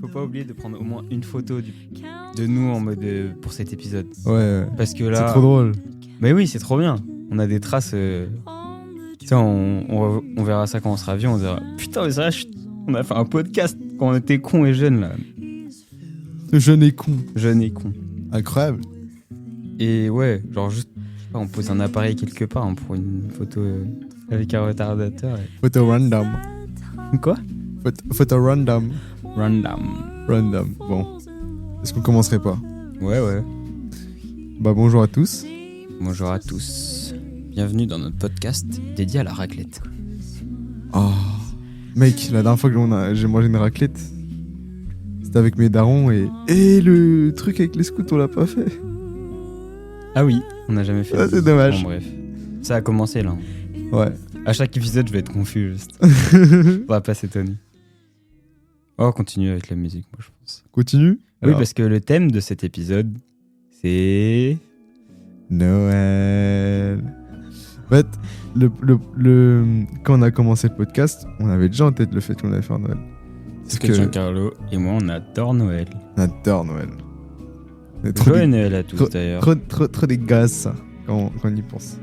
Faut pas oublier de prendre au moins une photo de nous en mode pour cet épisode. Ouais. Parce que là, c'est trop drôle. Mais oui, c'est trop bien. On a des traces. Tu sais, on verra ça quand on sera vieux. On dira putain, mais ça, on a fait un podcast quand on était cons et jeunes là. Jeune et con. Jeunes et cons. Incroyable. Et ouais, genre juste, je sais pas, on pose un appareil quelque part pour une photo avec un retardateur. Photo random. Quoi? Photo random. Random. Bon. Est-ce qu'on commencerait pas? Ouais. Bah bonjour à tous. Bonjour à tous. Bienvenue dans notre podcast dédié à la raclette. Oh. Mec, la dernière fois que j'ai mangé une raclette, c'était avec mes darons et le truc avec les scouts, on l'a pas fait. Ah oui, on n'a jamais fait. Ah, c'est dommage. Bon, bref. Ça a commencé là. Ouais. À chaque épisode, je vais être confus juste. On va pas s'étonner. On va continuer avec la musique, moi je pense. Continue. Oui, parce que le thème de cet épisode, c'est... Noël. En fait, quand on a commencé le podcast, on avait déjà en tête le fait qu'on allait faire Noël. Parce que Giancarlo et moi, on adore Noël. On adore Noël. Joyeux Noël à tous d'ailleurs. Trop des gaz, ça, quand on y pense.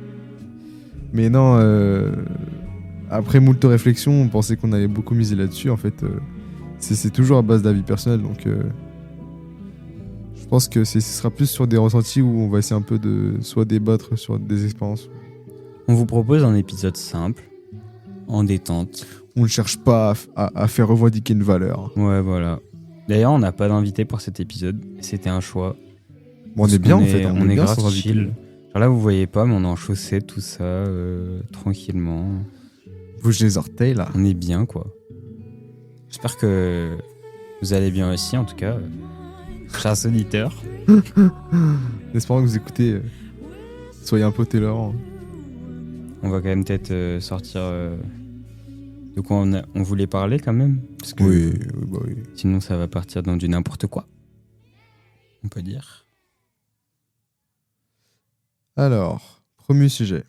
Mais non, après moult réflexions, on pensait qu'on avait beaucoup misé là-dessus. En fait, c'est toujours à base d'avis personnel, donc je pense que ce sera plus sur des ressentis où on va essayer un peu de soit débattre sur des expériences. On vous propose un épisode simple, en détente. On ne cherche pas à faire revendiquer une valeur. Ouais, voilà. D'ailleurs, on n'a pas d'invité pour cet épisode. C'était un choix. Bon, on est bien en fait. On est bien grave sans chill. invité. Genre là, vous voyez pas, mais on est en chaussettes, tout ça, tranquillement. Bouge les orteils là. On est bien, quoi. J'espère que vous allez bien aussi, en tout cas. Chers auditeurs. Espérons que vous écoutez. Soyez un peu tolérants. On va quand même peut-être sortir de quoi on voulait parler quand même. Parce que Oui. sinon, ça va partir dans du n'importe quoi. On peut dire. Alors, premier sujet.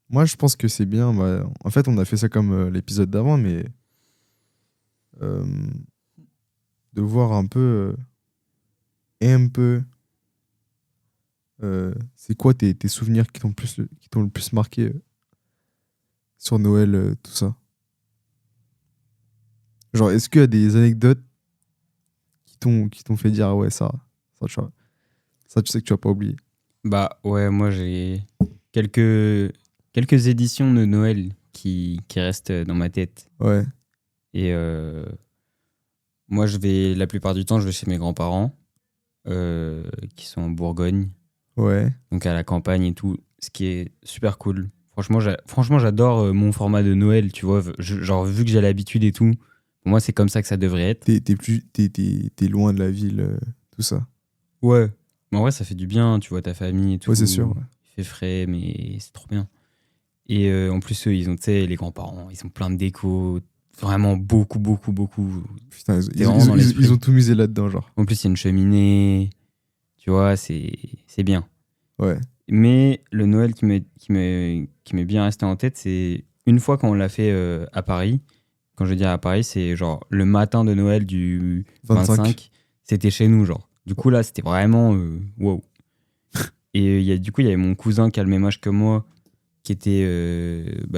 Moi, je pense que c'est bien. Bah, en fait, on a fait ça comme l'épisode d'avant, mais de voir un peu c'est quoi tes souvenirs qui t'ont le plus marqué sur Noël, tout ça. Genre, est-ce qu'il y a des anecdotes qui t'ont fait dire ah ouais ça tu sais que tu vas pas oublier. Bah ouais, moi j'ai quelques éditions de Noël qui restent dans ma tête. Ouais. Et moi la plupart du temps, je vais chez mes grands-parents qui sont en Bourgogne. Ouais. Donc à la campagne et tout, ce qui est super cool. Franchement, j'adore mon format de Noël, tu vois. Genre, vu que j'ai l'habitude et tout, pour moi, c'est comme ça que ça devrait être. T'es loin de la ville, tout ça. Ouais. Mais en vrai, ça fait du bien, tu vois, ta famille et tout. Ouais, c'est sûr. Ouais. Il fait frais, mais c'est trop bien. Et en plus, eux, ils ont, tu sais, les grands-parents, ils ont plein de déco. Vraiment beaucoup. Putain, ils ont tout misé là-dedans, genre. En plus, il y a une cheminée. Tu vois, c'est bien. Ouais. Mais le Noël qui m'est bien resté en tête, c'est une fois quand on l'a fait à Paris. Quand je dis à Paris, c'est genre le matin de Noël du 25. C'était chez nous, genre. Du coup, là, c'était vraiment wow. Et du coup, il y avait mon cousin qui a le même âge que moi, qui était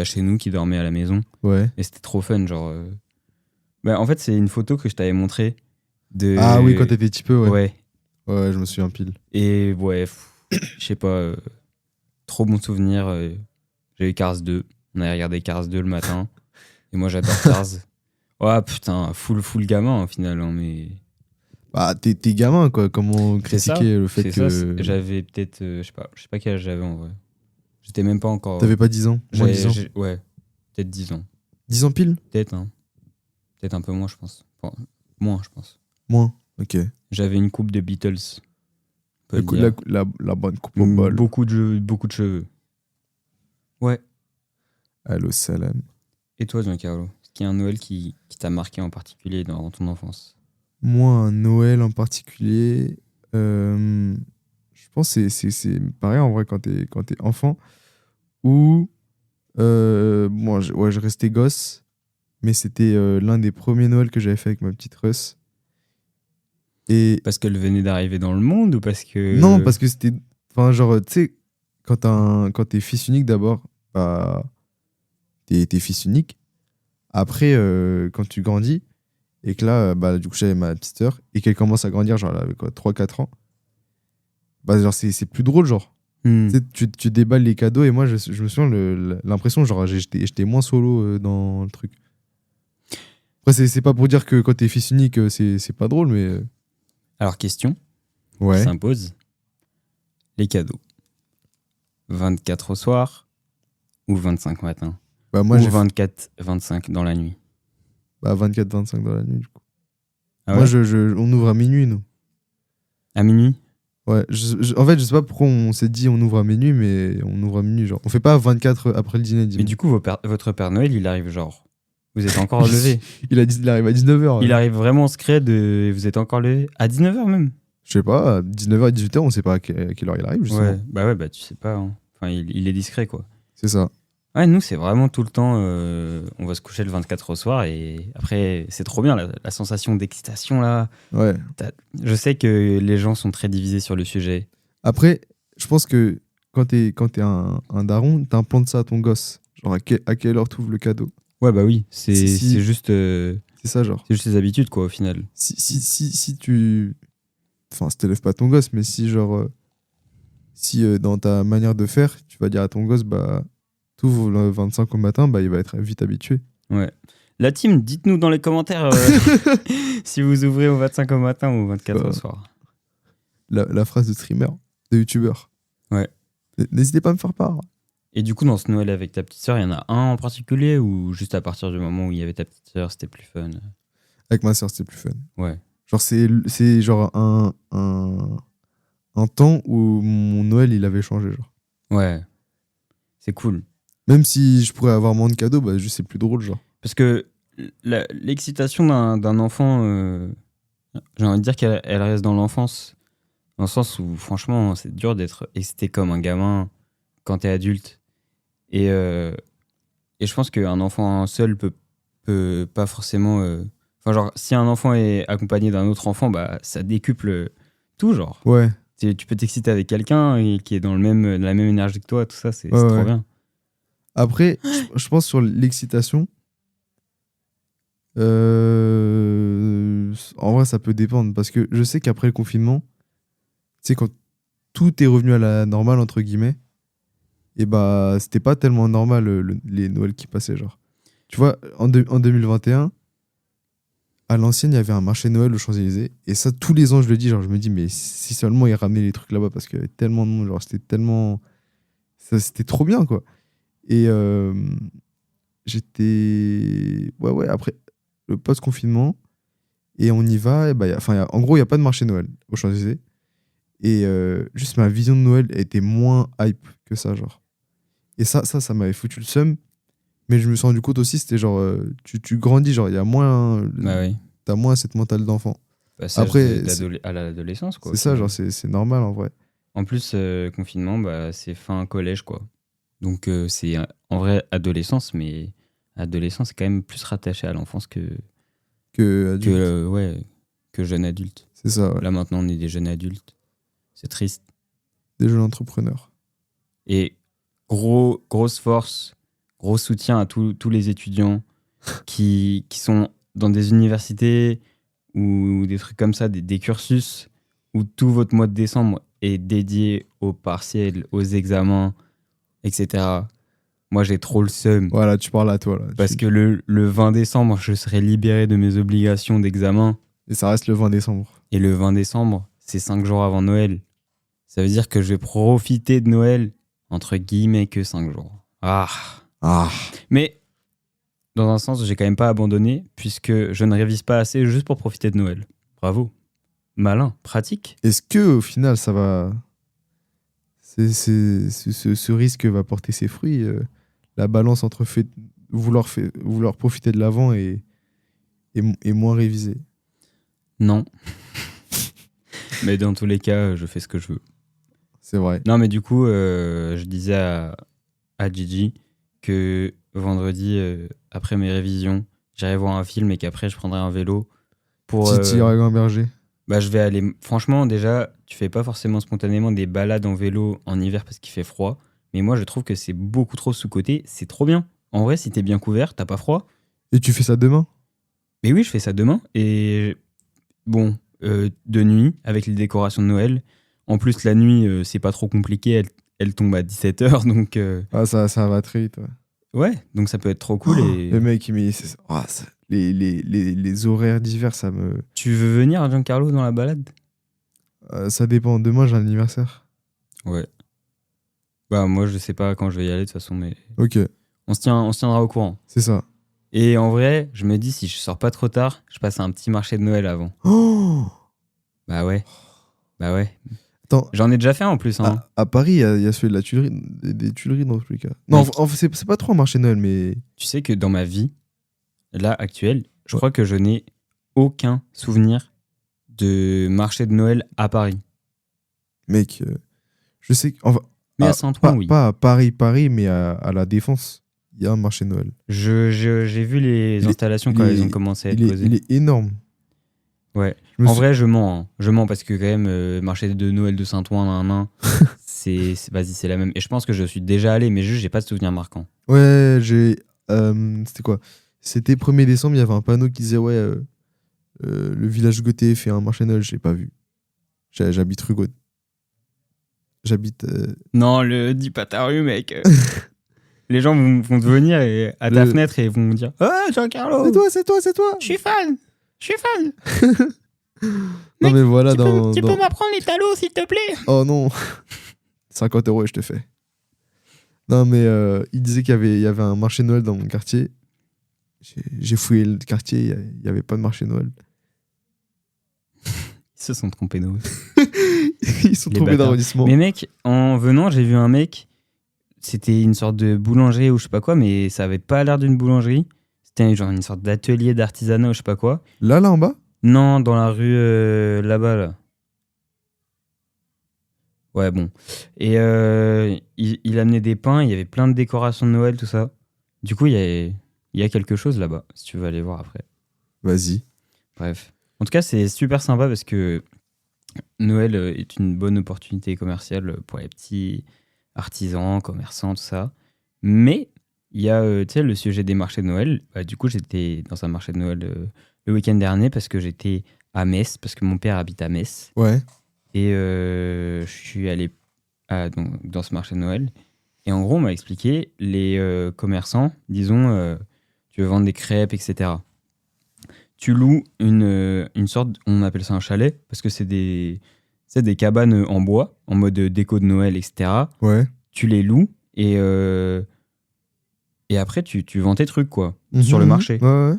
chez nous, qui dormait à la maison. Ouais. Et c'était trop fun, genre. En fait, c'est une photo que je t'avais montrée. Ah oui, quand t'étais petit peu, ouais. Ouais, je me souviens pile. Et ouais, je sais pas, trop bon souvenir. J'ai eu Cars 2. On avait regardé Cars 2 le matin. Et moi, j'adore Cars. Ouais, putain, full gamin, au final. Hein, mais... Bah, t'es gamin, quoi. Comment critiquer le fait que... Ça, j'avais peut-être... je sais pas quel âge j'avais, en vrai. J'étais même pas encore... T'avais pas 10 ans? Moins 10 ans? Ouais, peut-être 10 ans. 10 ans pile? Peut-être, hein. Peut-être un peu moins, je pense. Enfin, moins, je pense. Moins? Ok. J'avais une coupe de Beatles. La bonne coupe au bol. Beaucoup de cheveux. Ouais. Allô, salam. Et toi, Giancarlo, est-ce qu'il y a un Noël qui t'a marqué en particulier dans ton enfance? Moi, un Noël en particulier, je pense que c'est pareil en vrai quand t'es enfant, où je restais gosse mais c'était l'un des premiers Noëls que j'avais fait avec ma petite Russ. Et Parce qu'elle venait d'arriver dans le monde ou parce que... non, parce que c'était. Enfin, genre, tu sais, quand t'es fils unique d'abord, bah, t'es fils unique. Après, quand tu grandis, et que là, bah, du coup, j'avais ma petite sœur, et qu'elle commence à grandir, genre, elle avait quoi, 3-4 ans, bah, genre, c'est plus drôle, genre. Hmm. Tu sais, tu déballes les cadeaux, et moi, je me souviens l'impression, genre, j'étais moins solo dans le truc. Après, c'est pas pour dire que quand t'es fils unique, c'est pas drôle, mais. Alors, question qui Ouais. s'impose. Les cadeaux. 24 au soir ou 25 matin Bah, moi, ou j'ai fait 24-25 dans la nuit. 24-25 dans la nuit, du coup. Ah Moi, ouais on ouvre à minuit, nous. À minuit? Ouais, en fait, je sais pas pourquoi on s'est dit on ouvre à minuit, mais on ouvre à minuit, genre. On fait pas 24 après le dîner, Mais dimanche. du coup, votre Père Noël, il arrive genre... Vous êtes encore levé. Il arrive à 19h. Il arrive vraiment scred et vous êtes encore levé. À 19h même. Je sais pas, à 19h et 18h, on sait pas à quelle heure il arrive, justement. Ouais, bah tu sais pas. Hein. Enfin, il est discret, quoi. C'est ça. Ouais, nous, c'est vraiment tout le temps. On va se coucher le 24 au soir et après, c'est trop bien, la sensation d'excitation, là. Ouais. Je sais que les gens sont très divisés sur le sujet. Après, je pense que quand t'es un daron, t'implantes ça à ton gosse. Genre, à quelle heure t'ouvres le cadeau. Ouais, bah oui, c'est Si. juste, C'est ça, genre. c'est juste les habitudes, quoi, au final. Si tu. Enfin, si t'élèves pas ton gosse, mais si, genre. Si dans ta manière de faire, tu vas dire à ton gosse, bah. T'ouvres le 25 au matin, bah, il va être vite habitué. Ouais. La team, dites-nous dans les commentaires si vous ouvrez au 25 au matin ou au 24 au soir. La phrase de streamer, de youtubeur. Ouais. N'hésitez pas à me faire part. Et du coup, dans ce Noël avec ta petite sœur, il y en a un en particulier ou juste à partir du moment où il y avait ta petite sœur, c'était plus fun? Avec ma soeur, c'était plus fun. Ouais. Genre, c'est genre un temps où mon Noël, il avait changé, genre. Ouais. C'est cool. Même si je pourrais avoir moins de cadeaux, bah, juste c'est plus drôle, genre. Parce que l'excitation d'un enfant, j'ai envie de dire qu'elle reste dans l'enfance. Dans le sens où, franchement, c'est dur d'être excité comme un gamin quand t'es adulte. Et je pense qu'un enfant seul peut pas forcément... Enfin, genre, si un enfant est accompagné d'un autre enfant, bah, ça décuple tout, genre. Ouais. Tu peux t'exciter avec quelqu'un qui est dans la même énergie que toi, tout ça, c'est Ouais, trop ouais. bien. Après, je pense sur l'excitation, en vrai, ça peut dépendre. Parce que je sais qu'après le confinement, tu sais, quand tout est revenu à la normale, entre guillemets, et bah, c'était pas tellement normal les Noëls qui passaient, genre. Tu vois, en 2021, à l'ancienne, il y avait un marché Noël aux Champs-Élysées. Et ça, tous les ans, je le dis, genre, je me dis, mais si seulement ils ramenaient les trucs là-bas, parce qu'il y avait tellement de monde, genre, c'était tellement. C'était trop bien, quoi. Et j'étais. Ouais, après le post-confinement, et on y va, et bah, en gros, il n'y a pas de marché Noël aux Champs-Élysées. Et juste ma vision de Noël était moins hype que ça, genre. Et ça m'avait foutu le seum. Mais je me suis rendu compte aussi, c'était genre, tu grandis, genre, il y a moins. Bah oui. T'as moins cette mentale d'enfant. Passage Après, à l'adolescence, quoi. C'est ça, genre, c'est normal en vrai. En plus, confinement, bah, c'est fin collège, quoi. Donc, c'est en vrai adolescence, mais adolescence, c'est quand même plus rattaché à l'enfance Que adulte. ouais, que jeune adulte. C'est ça, ouais. Là, maintenant, on est des jeunes adultes. C'est triste. Des jeunes entrepreneurs. Et grosse force, gros soutien à tous les étudiants qui sont dans des universités ou des trucs comme ça, des cursus où tout votre mois de décembre est dédié aux partiels, aux examens, etc. Moi, j'ai trop le seum. Voilà, tu parles à toi, là. Parce que le 20 décembre, je serai libéré de mes obligations d'examen. Et ça reste le 20 décembre. Et le 20 décembre, c'est 5 jours avant Noël. Ça veut dire que je vais profiter de Noël, entre guillemets, que 5 jours. Mais, dans un sens, j'ai quand même pas abandonné, puisque je ne révise pas assez juste pour profiter de Noël. Bravo. Malin, pratique. Est-ce que au final, ça va... Ce risque va porter ses fruits, la balance entre vouloir profiter de l'avant et moins réviser. Non. Mais dans tous les cas, je fais ce que je veux. C'est vrai. Non, mais du coup, je disais à Gigi que vendredi, après mes révisions, j'irai voir un film et qu'après je prendrai un vélo pour. Titi Ragamberger. Bah, je vais aller. Franchement, déjà, tu fais pas forcément spontanément des balades en vélo en hiver parce qu'il fait froid. Mais moi, je trouve que c'est beaucoup trop sous-coté. C'est trop bien. En vrai, si t'es bien couvert, t'as pas froid. Et tu fais ça demain? Mais oui, je fais ça demain. Et bon, de nuit, avec les décorations de Noël. En plus, la nuit, c'est pas trop compliqué. Elle tombe à 17h. Donc, Ah, ça va très vite. Ouais. ouais, donc ça peut être trop cool. Et... Le mec, les horaires d'hiver, ça me. Tu veux venir, Giancarlo, dans la balade? Ça dépend. Demain, j'ai un anniversaire. Ouais. Bah, moi, je sais pas quand je vais y aller, de toute façon, mais Ok, on se tiendra au courant. c'est ça. Et en vrai, je me dis, si je sors pas trop tard, je passe un petit marché de Noël avant. Oh Bah ouais. Bah ouais. Attends, J'en ai déjà fait en plus. Hein. à Paris, il y a celui de la Tuilerie, des Tuileries dans tous les cas. Non, Mec. c'est pas trop un marché de Noël, mais. Tu sais que dans ma vie, là, actuelle, je Ouais. crois que je n'ai aucun souvenir de marché de Noël à Paris. Mec, je sais qu'enfin. Mais à Saint-Ouen, oui. Pas à Paris, mais à la Défense, il y a un marché de Noël. J'ai vu les installations quand elles ont commencé à être posées. Il est énorme. Ouais. Je me En suis- vrai, je mens. Hein. Je mens parce que quand même, marché de Noël de Saint-Ouen, vas-y, c'est la même. Et je pense que je suis déjà allé, mais juste, j'ai pas de souvenir marquant. Ouais, c'était quoi? C'était 1er décembre, il y avait un panneau qui disait ouais, le village Gauthier fait un marché de Noël, je l'ai pas vu. J'habite rue Gauthier. J'habite. Non, dis pas ta rue, mec. Les gens vont te venir à ta fenêtre et vont me dire Ah, Giancarlo, C'est toi! je suis fan. Non, mais voilà, Tu peux m'apprendre les talos, s'il te plaît? Oh non 50 € et je te fais. Non, mais il disait qu'il y avait un marché de Noël dans mon quartier. J'ai fouillé le quartier, il n'y avait pas de marché de Noël. Ils se sont trompés, nous. Ils sont Les trompés bâtards. d'arrondissement. Mais mec, en venant, j'ai vu un mec. C'était une sorte de boulangerie ou je sais pas quoi, mais ça avait pas l'air d'une boulangerie. C'était genre une sorte d'atelier d'artisanat ou je sais pas quoi. Là en bas? Non, dans la rue là-bas, là. Ouais, bon. Et il amenait des pains, il y avait plein de décorations de Noël, tout ça. Du coup, il y a quelque chose là-bas, si tu veux aller voir après. Vas-y. Bref. En tout cas, c'est super sympa parce que Noël est une bonne opportunité commerciale pour les petits artisans, commerçants, tout ça. Mais il y a tu sais, le sujet des marchés de Noël. Bah, du coup, j'étais dans un marché de Noël le week-end dernier parce que j'étais à Metz, parce que mon père habite à Metz. Ouais. Et je suis allé dans ce marché de Noël. Et en gros, on m'a expliqué, les commerçants, disons, tu veux vendre des crêpes, etc. Tu loues une sorte, on appelle ça un chalet, parce que c'est des cabanes en bois, en mode déco de Noël, etc. Ouais. Tu les loues et après, tu vends tes trucs, quoi, sur le marché. Ouais.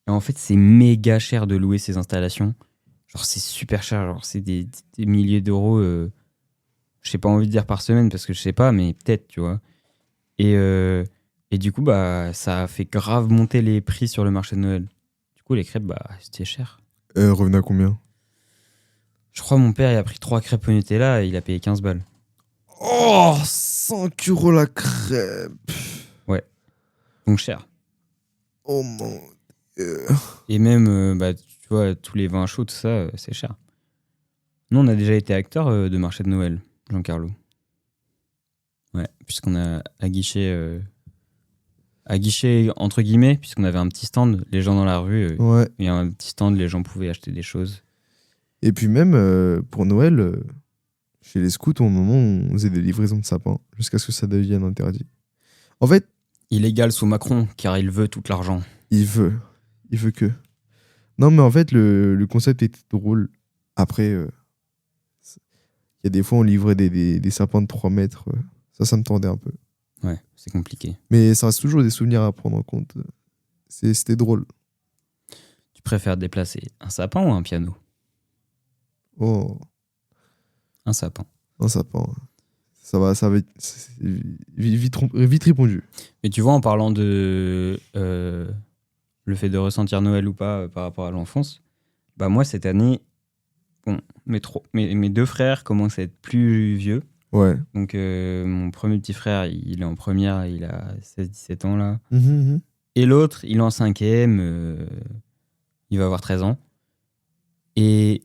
Et en fait, c'est méga cher de louer ces installations. Genre, c'est super cher. Genre, c'est des milliers d'euros. Je n'ai pas envie de dire par semaine parce que je sais pas, mais peut-être, tu vois. Et du coup, bah, ça a fait grave monter les prix sur le marché de Noël. Du coup, les crêpes, bah, c'était cher. Revenez à combien? Je crois mon père, il a pris 3 crêpes au Nutella et il a payé 15 balles. Oh 5 € la crêpe. Donc, cher. Oh mon Dieu. Et même, bah, tu vois, tous les vins chauds, tout ça, c'est cher. Nous, on a déjà été acteur de marché de Noël, Giancarlo. Ouais, puisqu'on a aguiché entre guillemets, puisqu'on avait un petit stand, les gens dans la rue, Ouais. il y a un petit stand, les gens pouvaient acheter des choses. Et puis même pour Noël, chez les scouts, au moment où on faisait des livraisons de sapins, jusqu'à ce que ça devienne interdit. En fait, Illégal sous Macron, car il veut tout l'argent. il veut que. Non, mais en fait, le concept était drôle. Après, il y a des fois, on livrait des sapins de 3 mètres. Ça me tendait un peu. Ouais, c'est compliqué. Mais ça reste toujours des souvenirs à prendre en compte. C'était drôle. Tu préfères déplacer un sapin ou un piano? Oh, Un sapin. un sapin. Ça va être c'est vite répondu. Mais tu vois, en parlant de le fait de ressentir Noël ou pas par rapport à l'enfance, bah moi, cette année, bon, mes 2 frères commencent à être plus vieux. Ouais. Donc, mon premier petit frère, il est en première, il a 16-17 ans là. Mhm. Et l'autre, il est en 5e, il va avoir 13 ans. Et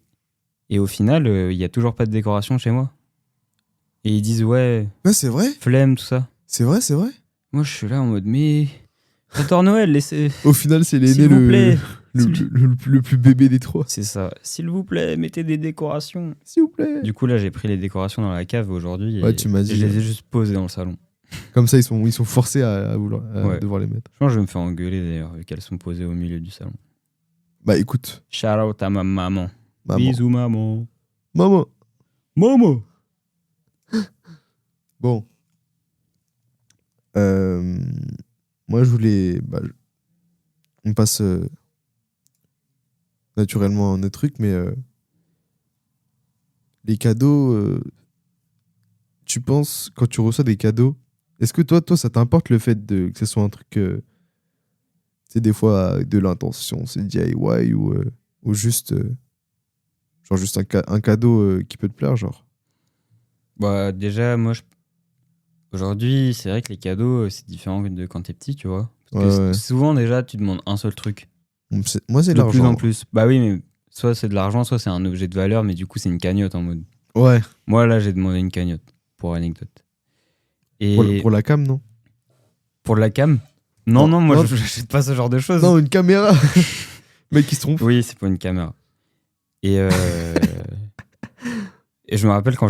au final, il n'y a toujours pas de décoration chez moi. Et ils disent, ouais, c'est vrai. flemme, tout ça. C'est vrai. Moi, je suis là en mode, mais j'adore Noël, laissez. Au final, c'est l'aîné S'il vous plaît. le plus bébé des trois. C'est ça. S'il vous plaît, mettez des décorations. S'il vous plaît. Du coup, là, j'ai pris les décorations dans la cave aujourd'hui. Ouais, tu m'as dit. Et je les ai juste posées dans le salon. Comme ça, ils sont forcés à vouloir Ouais. devoir les mettre. Je pense que je vais me faire engueuler d'ailleurs, vu qu'elles sont posées au milieu du salon. Bah écoute. Shout out à ma maman. Maman. Bisous, maman. Maman. Maman. Bon. Moi, je voulais... on passe naturellement à un autre truc, mais les cadeaux... tu penses, quand tu reçois des cadeaux, est-ce que toi ça t'importe le fait que ce soit un truc... c'est des fois de l'intention, c'est DIY ou juste... genre juste un cadeau qui peut te plaire, genre. Bah, déjà, moi, aujourd'hui, c'est vrai que les cadeaux, c'est différent de quand t'es petit, tu vois. Parce que souvent, déjà, tu demandes un seul truc. Moi, c'est de l'argent. plus en plus. Bah oui, mais soit c'est de l'argent, soit c'est un objet de valeur, mais du coup, c'est une cagnotte en mode. Ouais. Moi, là, j'ai demandé une cagnotte, pour anecdote. Et pour la cam, non? Pour la cam? Non, moi, je n'achète pas ce genre de choses. Non, une caméra. Mec, qui se trompe. Oui, c'est pour une caméra. Et, et je me rappelle quand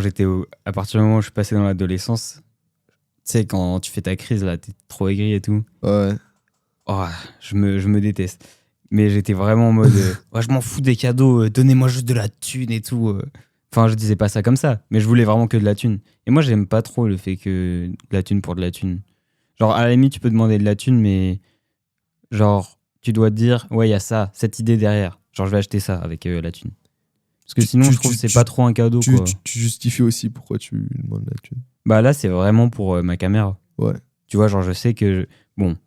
à partir du moment où je suis passé dans l'adolescence, tu sais, quand tu fais ta crise, là, t'es trop aigri et tout. Ouais. Oh, je me déteste. Mais j'étais vraiment en mode, ouais, je m'en fous des cadeaux, donnez-moi juste de la thune et tout. Enfin, je disais pas ça comme ça, mais je voulais vraiment que de la thune. Et moi, j'aime pas trop le fait que de la thune pour de la thune. Genre, à la limite, tu peux demander de la thune, mais genre, tu dois te dire, ouais, il y a ça, cette idée derrière. Genre, je vais acheter ça avec la thune. Parce que sinon, je trouve que c'est pas trop un cadeau, quoi. Tu justifies aussi pourquoi tu demandes la thune. Bah là, c'est vraiment pour ma caméra. Ouais. Tu vois, genre, je sais que... Bon,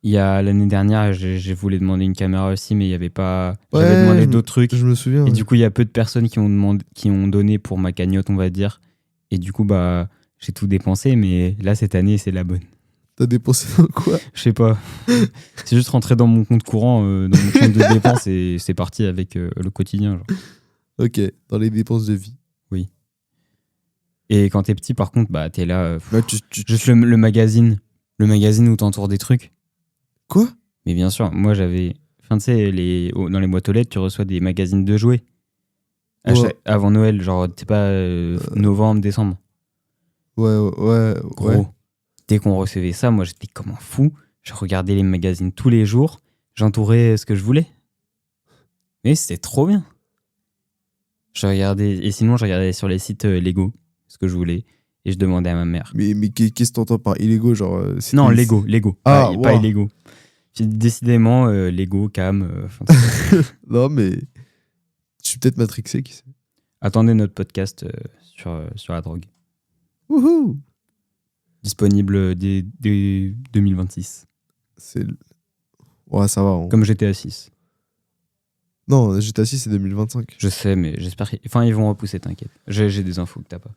il y a l'année dernière, j'ai voulu demander une caméra aussi, mais il y avait pas... Ouais, j'avais demandé d'autres trucs. Je me souviens. Et du coup, il y a peu de personnes qui ont donné pour ma cagnotte, on va dire. Et du coup, bah, j'ai tout dépensé, mais là, cette année, c'est la bonne. T'as dépensé dans quoi? Je sais pas. C'est juste rentré dans mon compte courant, dans mon compte de dépenses, et c'est parti avec le quotidien. Genre. Ok, dans les dépenses de vie. Oui. Et quand t'es petit, par contre, bah, t'es là. Bah, juste le magazine. Le magazine où t'entoures des trucs. Quoi? Mais bien sûr, moi, j'avais... Enfin, tu sais, dans les boîtes aux lettres, tu reçois des magazines de jouets. Avant Noël, genre, t'es pas novembre, décembre. Ouais. Gros. Dès qu'on recevait ça, moi j'étais comme un fou. Je regardais les magazines tous les jours. J'entourais ce que je voulais. Mais c'était trop bien. Et sinon, je regardais sur les sites Lego ce que je voulais. Et je demandais à ma mère. Mais qu'est-ce que t'entends par illégaux, genre non, Lego. Ah, pas illégaux. Décidément, Lego, Cam. Non, mais je suis peut-être matrixé, qui sait. Attendez notre podcast sur la drogue. Wouhou! Disponible dès 2026. Ouais, ça va. Comme GTA 6. Non, GTA 6, c'est 2025. Je sais, mais j'espère ils vont repousser, t'inquiète. J'ai des infos que t'as pas.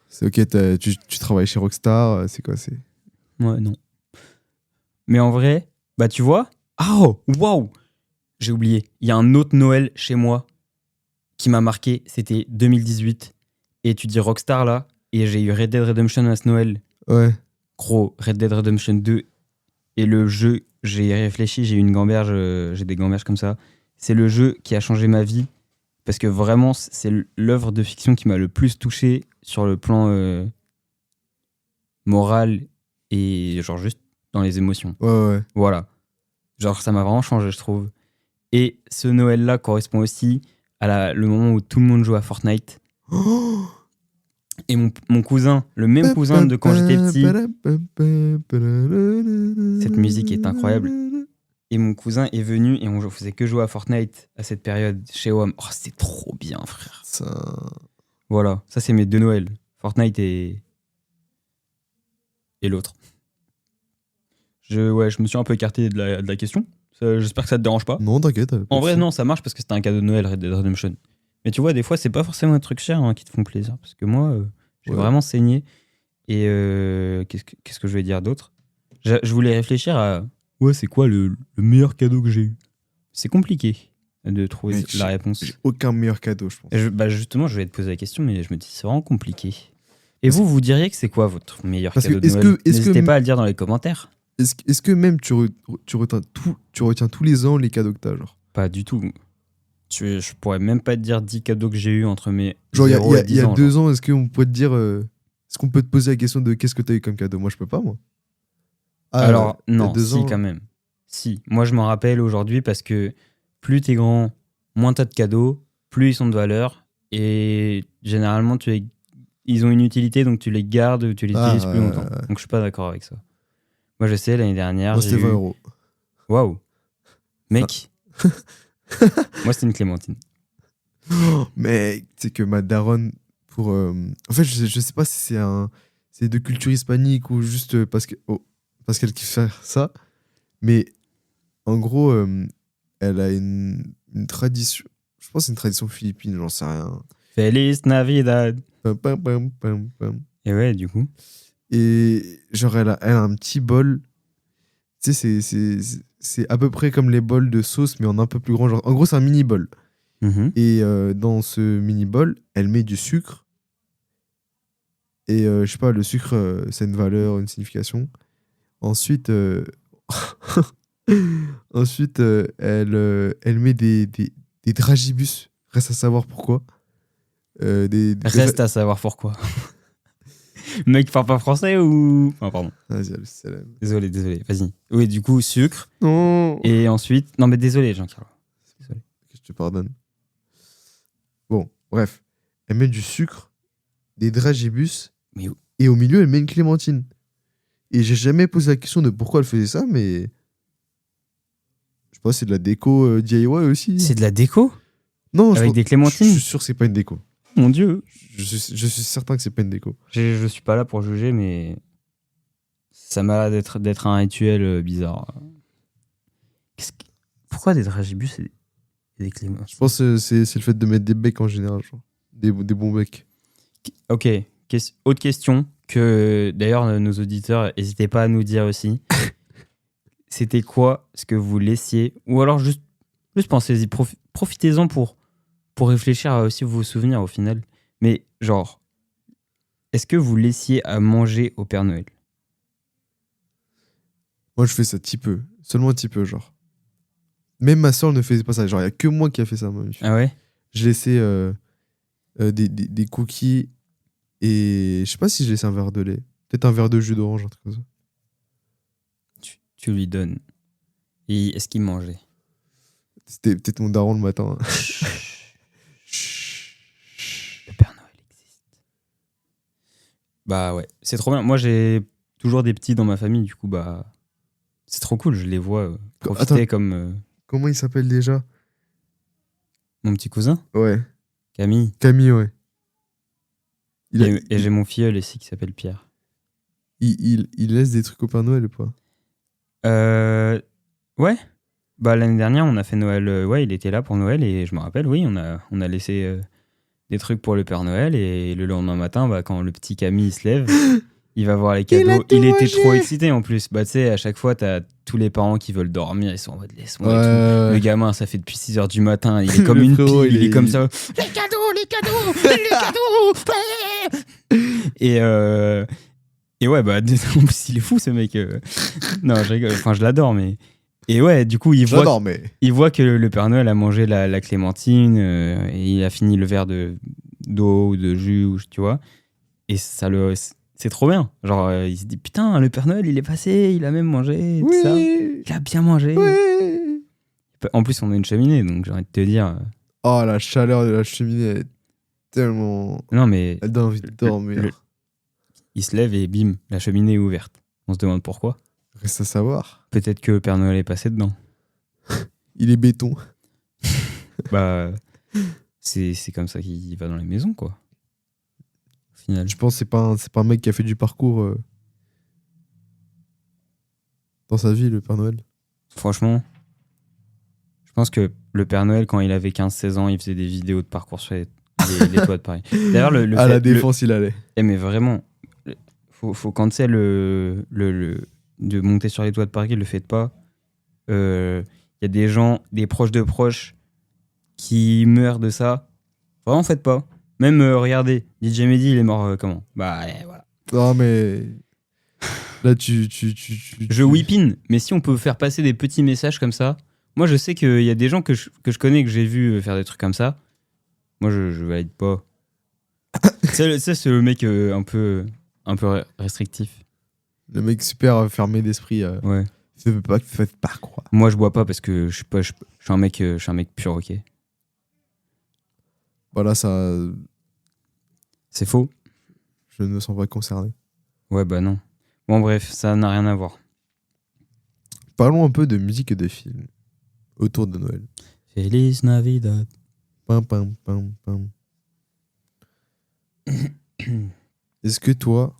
C'est ok, tu travailles chez Rockstar, c'est quoi, c'est... Ouais, non. Mais en vrai, bah tu vois... Oh, waouh! J'ai oublié. Il y a un autre Noël chez moi qui m'a marqué, c'était 2018. Et tu dis Rockstar, là, et j'ai eu Red Dead Redemption à ce Noël. Ouais. Gros, Red Dead Redemption 2. Et le jeu, j'ai réfléchi, j'ai eu une gamberge, j'ai des gamberges comme ça. C'est le jeu qui a changé ma vie. Parce que vraiment, c'est l'œuvre de fiction qui m'a le plus touché sur le plan moral et genre juste dans les émotions. Ouais. Voilà. Genre, ça m'a vraiment changé, je trouve. Et ce Noël-là correspond aussi à le moment où tout le monde joue à Fortnite. Oh, et mon cousin, le même cousin de quand j'étais petit, cette musique est incroyable. Et mon cousin est venu et on faisait que jouer à Fortnite à cette période chez WAM. Oh, c'était trop bien, frère. Voilà, ça c'est mes deux Noëls. Fortnite et l'autre. Je me suis un peu écarté de la question. J'espère que ça te dérange pas. Non, t'inquiète. En vrai, non, ça marche parce que c'était un cadeau de Noël, Red Dead Redemption. Mais tu vois, des fois, c'est pas forcément un truc cher qui te font plaisir. Parce que moi, j'ai vraiment saigné. Et qu'est-ce que je vais dire d'autre? Je voulais réfléchir à Ouais, c'est quoi le meilleur cadeau que j'ai eu? C'est compliqué de trouver Mec, la réponse. J'ai aucun meilleur cadeau, je pense. Justement, je vais te poser la question, mais je me dis c'est vraiment compliqué. Et vous diriez que c'est quoi votre meilleur cadeau de Noël? N'hésitez pas à le dire dans les commentaires. Est-ce que même tu retiens tous les ans les cadeaux que t'as, genre? Pas du tout. Je pourrais même pas te dire 10 cadeaux que j'ai eu entre mes Genre, 0 et 10 il y a ans. 2 ans, est-ce qu'on pourrait te dire... est-ce qu'on peut te poser la question de qu'est-ce que t'as eu comme cadeau? Moi, je peux pas, moi. Alors, il y a non, 2 si, ans. quand même. Si. Moi, je m'en rappelle aujourd'hui parce que plus t'es grand, moins t'as de cadeaux, plus ils sont de valeur. Et généralement, ils ont une utilité, donc tu les gardes ou tu les utilises plus longtemps. Donc, je suis pas d'accord avec ça. Moi, je sais, l'année dernière, Moi, j'ai c'était eu... 20 euros. Waouh. Mec. Moi, c'était une clémentine. Mais c'est que ma daronne, pour. En fait, je sais pas si c'est de culture hispanique ou juste parce qu'elle kiffe faire ça. Mais en gros, elle a une tradition. Je pense que c'est une tradition philippine, j'en sais rien. Feliz Navidad. Pam, pam, pam, pam, pam. Et ouais, du coup. Et genre, elle a un petit bol. Tu sais, c'est à peu près comme les bols de sauce, mais en un peu plus grand. Genre, en gros, c'est un mini bol. Et dans ce mini bol, elle met du sucre. Et je sais pas, le sucre, c'est une valeur, une signification. Ensuite, elle met des dragibus. Reste à savoir pourquoi. Reste à savoir pourquoi. Mec parle pas français ou... Ah, pardon. Vas-y, Désolé, vas-y. Oui, du coup, sucre. Non. Et ensuite... Non, mais désolé, Jean-Carlo. Désolé. Je te pardonne. Bon, bref. Elle met du sucre, des dragibus, Mais où? et au milieu, elle met une clémentine. Et j'ai jamais posé la question de pourquoi elle faisait ça, mais... Je sais pas, c'est de la déco DIY aussi. C'est de la déco? Non, avec des clémentines? Je suis sûr que c'est pas une déco. Mon Dieu. Je suis certain que c'est pas une déco. Je suis pas là pour juger, mais... Ça m'a l'air d'être un rituel bizarre. Pourquoi des dragibus et des clémentines? Je pense que c'est le fait de mettre des becs en général, genre. Des bons becs. Ok, autre question que d'ailleurs nos auditeurs, n'hésitez pas à nous dire aussi. C'était quoi ce que vous laissiez? Ou alors juste pensez-y, profitez-en pour réfléchir à aussi vos souvenirs au final. Mais genre, est-ce que vous laissiez à manger au Père Noël? Moi, je fais ça petit peu. Seulement un petit peu, genre. Même ma soeur ne faisait pas ça. Genre, il n'y a que moi qui a fait ça. Moi. Ah ouais? Je laissais des cookies et je sais pas si je laissais un verre de lait. Peut-être un verre de jus d'orange, un truc comme ça. Tu lui donnes. Et est-ce qu'il mangeait? C'était peut-être mon daron le matin. Hein. Le Père Noël existe. Bah ouais, c'est trop bien. Moi, j'ai toujours des petits dans ma famille, du coup, bah... C'est trop cool, je les vois profiter. Attends, comme... comment il s'appelle déjà? Mon petit cousin? Ouais. Camille. Camille, ouais. Et j'ai mon filleul ici qui s'appelle Pierre. Il laisse des trucs au Père Noël ou pas? Ouais. Bah, l'année dernière, on a fait Noël. Ouais, il était là pour Noël et je me rappelle, oui, on a laissé des trucs pour le Père Noël et le lendemain matin, bah, quand le petit Camille se lève, il va voir les cadeaux. Il était trop excité en plus. Bah, tu sais, à chaque fois, t'as tous les parents qui veulent dormir, ils sont en mode laisse-moi et tout. Le gamin, ça fait depuis 6h du matin, il est comme une frérot, pile, il est comme ça. Les cadeaux. Et ouais, bah, en plus, il est fou ce mec. Non, je rigole. Enfin, je l'adore, mais. Et ouais, du coup, il voit que le Père Noël a mangé la clémentine et il a fini le verre d'eau ou de jus, ou, tu vois. Et c'est trop bien. Genre, il se dit, putain, le Père Noël, il est passé, il a même mangé, tout ça. Il a bien mangé. Oui. En plus, on a une cheminée, donc j'ai envie de te dire... Oh, la chaleur de la cheminée est tellement... Non, mais... Elle donne envie de dormir. Il se lève et bim, la cheminée est ouverte. On se demande pourquoi. Reste à savoir. Peut-être que le Père Noël est passé dedans. Il est béton. Bah, c'est comme ça qu'il va dans les maisons, quoi. Au final. Je pense que c'est pas un mec qui a fait du parcours dans sa vie, le Père Noël. Franchement, je pense que le Père Noël, quand il avait 15-16 ans, il faisait des vidéos de parcours sur les toits de Paris. D'ailleurs, à la Défense, il allait. Mais vraiment, faut quand tu sais de monter sur les toits de Paris, le faites pas. y a des gens, des proches de proches qui meurent de ça. Vraiment, faites pas. Même, regardez, DJ Mehdi, il est mort comment ? Bah, voilà. Non, mais. Là, Je whipine, mais si on peut faire passer des petits messages comme ça. Moi, je sais qu'il y a des gens que je connais, que j'ai vu faire des trucs comme ça. Moi, je valide pas. c'est le mec un peu restrictif. Le mec super fermé d'esprit. Ouais. Faites pas croire. Moi, je bois pas parce que je suis un mec pur, ok. Voilà, ça. C'est faux. Je ne me sens pas concerné. Ouais, bah non. Bon, bref, ça n'a rien à voir. Parlons un peu de musique et de films autour de Noël. Feliz Navidad. Pam, pam, pam, pam. Est-ce que toi,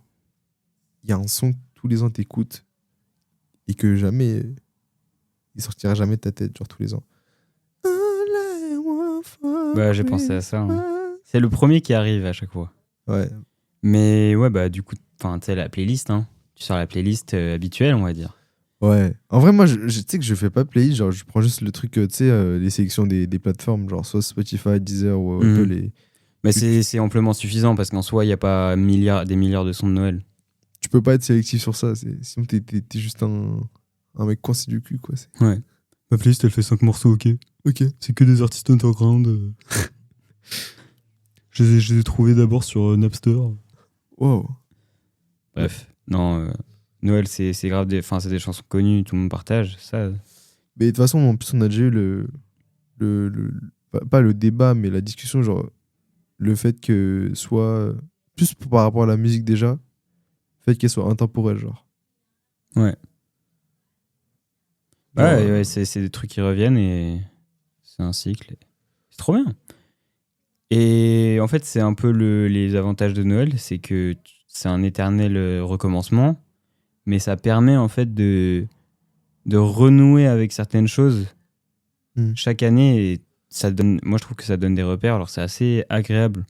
il y a un son que tous les ans t'écoutes et que jamais il sortira jamais de ta tête, genre tous les ans? Bah, j'ai pensé à ça. Hein. C'est le premier qui arrive à chaque fois. Ouais. Mais ouais, bah du coup, tu sais, la playlist, hein. Tu sors la playlist habituelle, on va dire. Ouais. En vrai, moi, je sais que je fais pas playlist, genre je prends juste le truc, tu sais, les sélections des plateformes, genre soit Spotify, Deezer ou un peu les... Mais c'est amplement suffisant parce qu'en soi, il n'y a pas des milliards de sons de Noël. Tu peux pas être sélectif sur ça, sinon t'es juste un mec coincé du cul, quoi. Ouais. Ma playlist, elle fait 5 morceaux, ok. Ok. C'est que des artistes underground. Je les ai trouvés d'abord sur Napster. Wow. Bref, non, Noël, c'est grave, c'est des chansons connues, tout le monde partage, ça. Mais de toute façon, en plus, on a déjà eu pas le débat, mais la discussion, genre, le fait que soit, plus par rapport à la musique déjà, le fait qu'elle soit intemporelle, genre. Ouais. Ouais, c'est des trucs qui reviennent et c'est un cycle. C'est trop bien. Et en fait, c'est un peu les avantages de Noël, c'est que c'est un éternel recommencement, mais ça permet en fait de renouer avec certaines choses chaque année. Et ça donne, moi, je trouve que ça donne des repères. Alors, c'est assez agréable.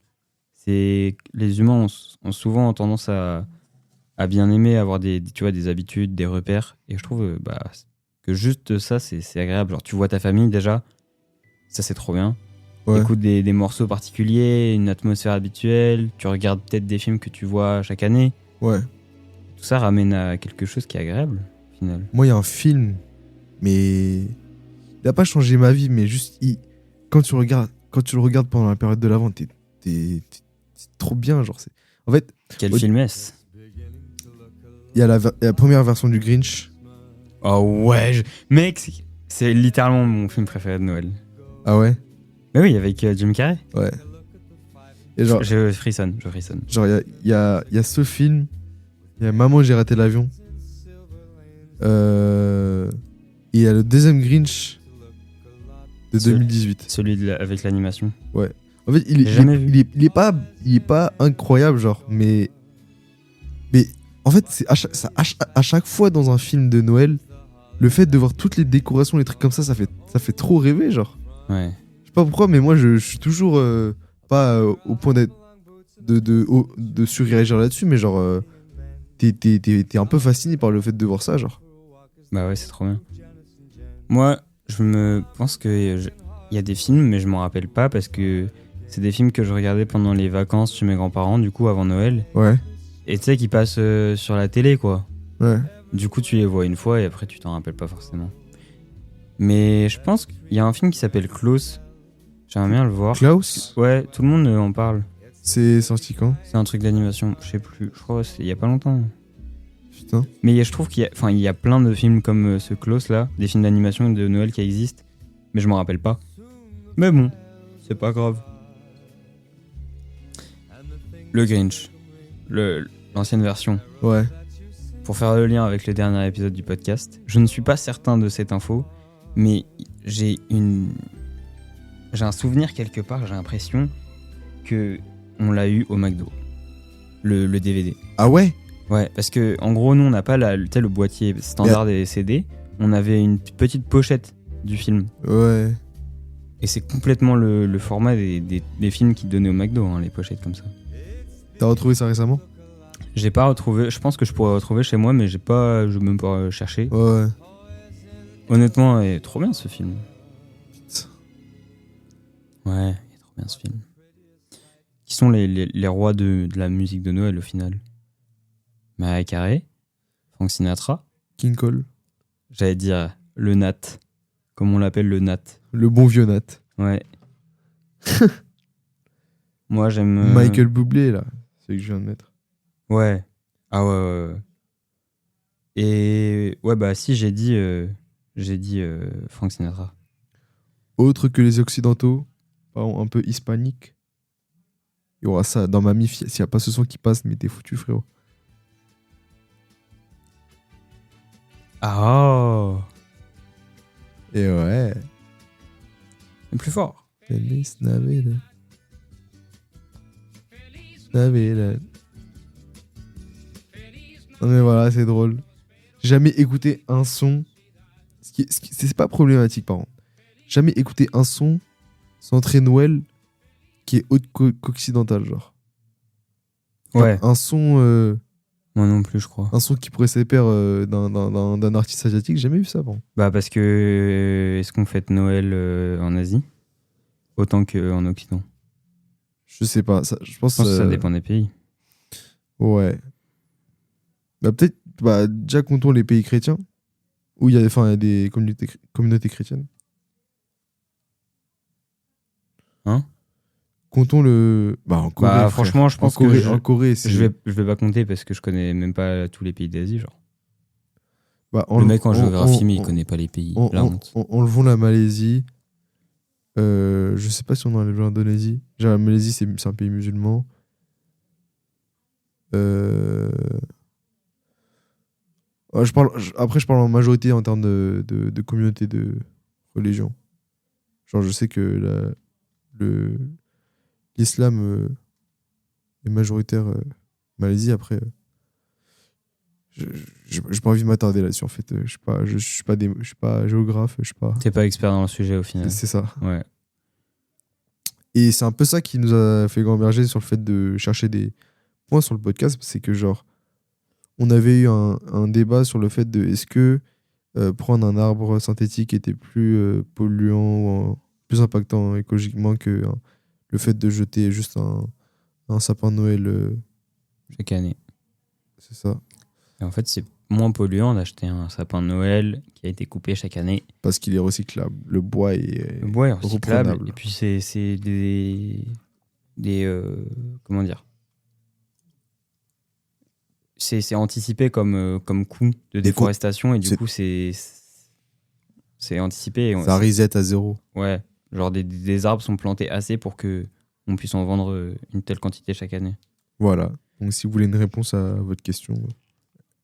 Les humains ont souvent tendance à bien aimer avoir tu vois, des habitudes, des repères. Et je trouve que juste ça, c'est agréable. Genre, tu vois ta famille déjà, ça c'est trop bien. Ouais. T'écoutes des morceaux particuliers, une atmosphère habituelle, tu regardes peut-être des films que tu vois chaque année. Ouais. Tout ça ramène à quelque chose qui est agréable, au final. Moi, il y a un film, mais il n'a pas changé ma vie, mais juste, quand tu le regardes pendant la période de l'Avent, c'est trop bien, genre. En fait... Quel film est-ce ? Il y a la première version du Grinch. Oh ouais, mec, c'est littéralement mon film préféré de Noël. Ah ouais ? Mais oui, avec Jim Carrey. Ouais. Et genre, je frissonne. Genre, il y a ce film, il y a Maman, j'ai raté l'avion. Et il y a le deuxième Grinch de 2018. Celui avec l'animation. Ouais. En fait, il est pas incroyable, genre, mais en fait, c'est à chaque fois dans un film de Noël, le fait de voir toutes les décorations, les trucs comme ça fait trop rêver, genre. Ouais. Je sais pas pourquoi, mais moi, je suis toujours pas au point de surréagir là-dessus, mais genre, t'es un peu fasciné par le fait de voir ça, genre. Bah ouais, c'est trop bien. Moi, je me pense que il y a des films, mais je m'en rappelle pas parce que c'est des films que je regardais pendant les vacances chez mes grands-parents, du coup, avant Noël. Ouais. Et tu sais, qui passent sur la télé, quoi. Ouais. Du coup, tu les vois une fois et après, tu t'en rappelles pas forcément. Mais je pense qu'il y a un film qui s'appelle Klaus. J'aimerais bien le voir. Klaus ? Ouais, tout le monde en parle. C'est sorti quand ? C'est un truc d'animation, je sais plus. Je crois que c'est il y a pas longtemps. Putain. Mais je trouve qu'il y a plein de films comme ce Klaus là, des films d'animation de Noël qui existent, mais je m'en rappelle pas. Mais bon, c'est pas grave. Le Grinch, l'ancienne version. Ouais. Pour faire le lien avec le dernier épisode du podcast, je ne suis pas certain de cette info, mais j'ai un souvenir quelque part, j'ai l'impression que on l'a eu au McDo, le DVD. Ah ouais ? Ouais, parce que en gros, nous on n'a pas le boîtier standard des CD, on avait une petite pochette du film. Ouais. Et c'est complètement le format des films qui donnaient au McDo, hein, les pochettes comme ça. T'as retrouvé ça récemment ? J'ai pas retrouvé, je pense que je pourrais retrouver chez moi, mais je même pas cherché. Ouais. Honnêtement, il est trop bien ce film. Ouais, il est trop bien ce film. Qui sont les rois de la musique de Noël au final? Mariah Carey, Frank Sinatra, King Cole. j'allais dire le Nat, comme on l'appelle le Nat. Le bon vieux Nat. Ouais. Moi j'aime. Michael Bublé, là. Celui que je viens de mettre. Ouais. Ah ouais. Et ouais, bah si, j'ai dit Frank Sinatra. Autre que les Occidentaux, par exemple, un peu hispanique. Il y aura ça dans ma mif. S'il n'y a pas ce son qui passe, mais t'es foutu, frérot. Ah oh. Et ouais. Le plus fort. Feliz Navidad. Navidad. Non mais voilà, c'est drôle. J'ai jamais écouté un son. C'est pas problématique, par contre. Jamais écouté un son centré Noël qui est autre qu'occidental, genre. Ouais. Un son. Moi non plus, je crois. Un son qui pourrait s'épaire d'un artiste asiatique, j'ai jamais vu ça, bon. Bah parce que est-ce qu'on fête Noël en Asie autant qu'en Occident? Je sais pas, ça, je pense que ça dépend des pays. Ouais. Bah peut-être, déjà comptons les pays chrétiens, où il y a des communautés chrétiennes. Hein? Comptons le... en Corée, bah frère. franchement, je pense en Corée, c'est... je vais pas compter parce que je connais même pas tous les pays d'Asie, genre. Le mec en géographie, mais il connaît pas les pays. Enlevons la Malaisie. Je sais pas si on enlève l'Indonésie. Genre, la Malaisie, c'est un pays musulman. Après, je parle en majorité en termes de communauté de religion. Genre, je sais que l'islam est majoritaire Malaisie. Après, j'ai pas envie de m'attarder là-dessus, en fait. Je suis pas géographe. T'es pas expert dans le sujet, au final. C'est ça. Ouais. Et c'est un peu ça qui nous a fait gamberger sur le fait de chercher des points sur le podcast. C'est que, genre, on avait eu un débat sur le fait de est-ce que prendre un arbre synthétique était plus polluant ou plus impactant écologiquement que le fait de jeter juste un sapin de Noël. Chaque année. C'est ça. Et en fait, c'est moins polluant d'acheter un sapin de Noël qui a été coupé chaque année. Parce qu'il est recyclable. Le bois est recyclable. reprenable. Et puis, c'est des comment dire? C'est anticipé comme coût de déforestation et du coup, c'est anticipé. Et ça reset à zéro. Ouais. Genre, des arbres sont plantés assez pour que on puisse en vendre une telle quantité chaque année. Voilà. Donc, si vous voulez une réponse à votre question,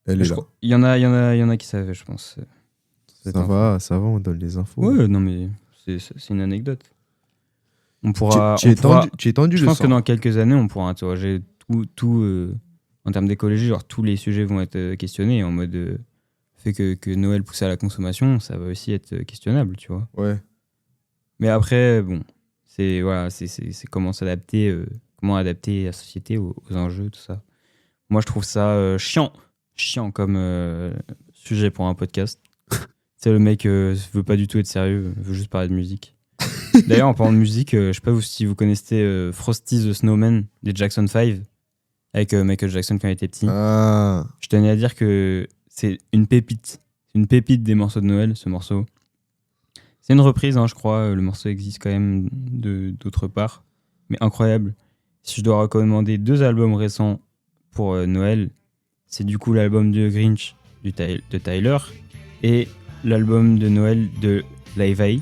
elle est là. Il y en a qui savaient, je pense. Ça va, on donne les infos. Ouais, non, mais c'est une anecdote. On pourra. Tu es tendu je pense que dans quelques années, on pourra interroger tout en termes d'écologie. Genre, tous les sujets vont être questionnés en mode fait que Noël pousse à la consommation, ça va aussi être questionnable, tu vois. Ouais. Mais après, bon, c'est comment s'adapter, comment adapter la société aux enjeux, tout ça. Moi, je trouve ça chiant comme sujet pour un podcast. C'est le mec veut pas du tout être sérieux, veut juste parler de musique. D'ailleurs, en parlant de musique, je sais pas si vous connaissez Frosty the Snowman des Jackson 5 avec Michael Jackson quand il était petit. Je tenais à dire que c'est une pépite. C'est une pépite des morceaux de Noël, ce morceau. C'est une reprise, je crois. Le morceau existe quand même d'autre part. Mais incroyable. Si je dois recommander 2 albums récents pour Noël, c'est du coup l'album de Grinch de Tyler et l'album de Noël de Live Aid.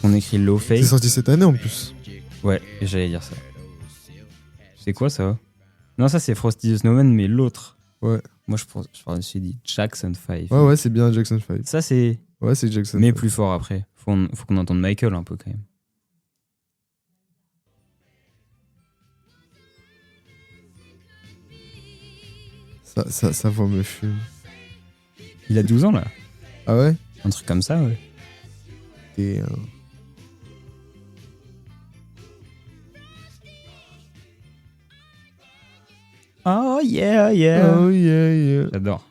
On écrit Low Faith. C'est sorti cette année en plus. Ouais, j'allais dire ça. C'est quoi ça? Non, ça c'est Frosty the Snowman, mais l'autre. Ouais. Moi je me suis dit Jackson 5. Ouais, c'est bien Jackson 5. Ça c'est. Ouais, c'est Jackson. Mais 5. plus fort après. Faut qu'on entende Michael un peu quand même. Sa voix me fume. Il a 12 ans là. Ah ouais? Un truc comme ça, ouais. Et Oh yeah. Oh yeah. J'adore.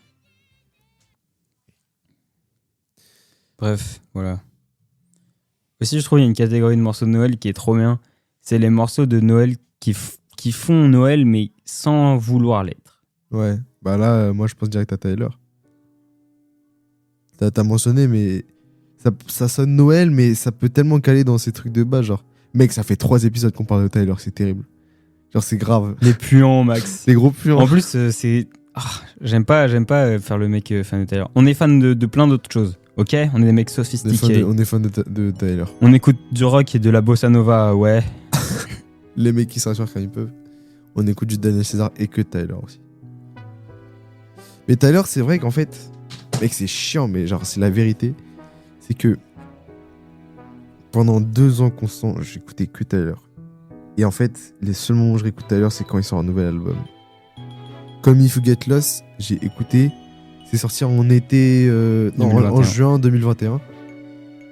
Bref, voilà. Aussi, je trouve qu'il y a une catégorie de morceaux de Noël qui est trop bien. C'est les morceaux de Noël qui font Noël, mais sans vouloir l'être. Ouais. Bah là, moi, je pense direct à Tyler. T'as mentionné, mais ça sonne Noël, mais ça peut tellement caler dans ces trucs de bas, genre. Mec, ça fait 3 épisodes qu'on parle de Tyler, c'est terrible. Genre, c'est grave. Les puants, Max. Les gros puants. En plus, c'est... j'aime pas faire le mec fan de Tyler. On est fan de plein d'autres choses, ok? On est des mecs sophistiqués. On est fan de Tyler. On écoute du rock et de la bossa nova, ouais. Les mecs qui se rassurent quand ils peuvent. On écoute du Daniel César et que Tyler aussi. Mais Tyler, c'est vrai qu'en fait, mec, c'est chiant, mais genre, c'est la vérité. C'est que pendant 2 ans constants, j'écoutais que Tyler. Et en fait, les seuls moments où je réécoute Tyler, c'est quand il sort un nouvel album. Comme If You Get Lost, j'ai écouté. C'est sorti en été. En juin 2021.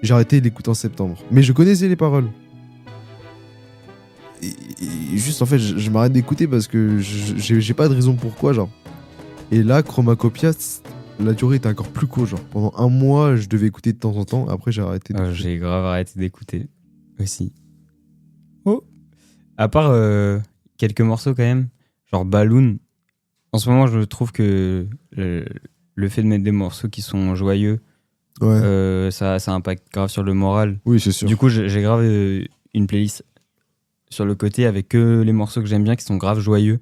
J'ai arrêté d'écouter en septembre. Mais je connaissais les paroles. Et juste, en fait, je m'arrête d'écouter parce que j'ai pas de raison pourquoi, genre. Et là, Chromacopia, la durée était encore plus courte, genre. Pendant 1 mois, je devais écouter de temps en temps. Après, j'ai arrêté. J'ai grave arrêté d'écouter aussi. Oh. À part quelques morceaux quand même, genre Balloon. En ce moment, je trouve que le fait de mettre des morceaux qui sont joyeux, ouais. Ça impacte grave sur le moral. Oui, c'est sûr. Du coup, j'ai grave une playlist sur le côté avec que les morceaux que j'aime bien qui sont grave joyeux.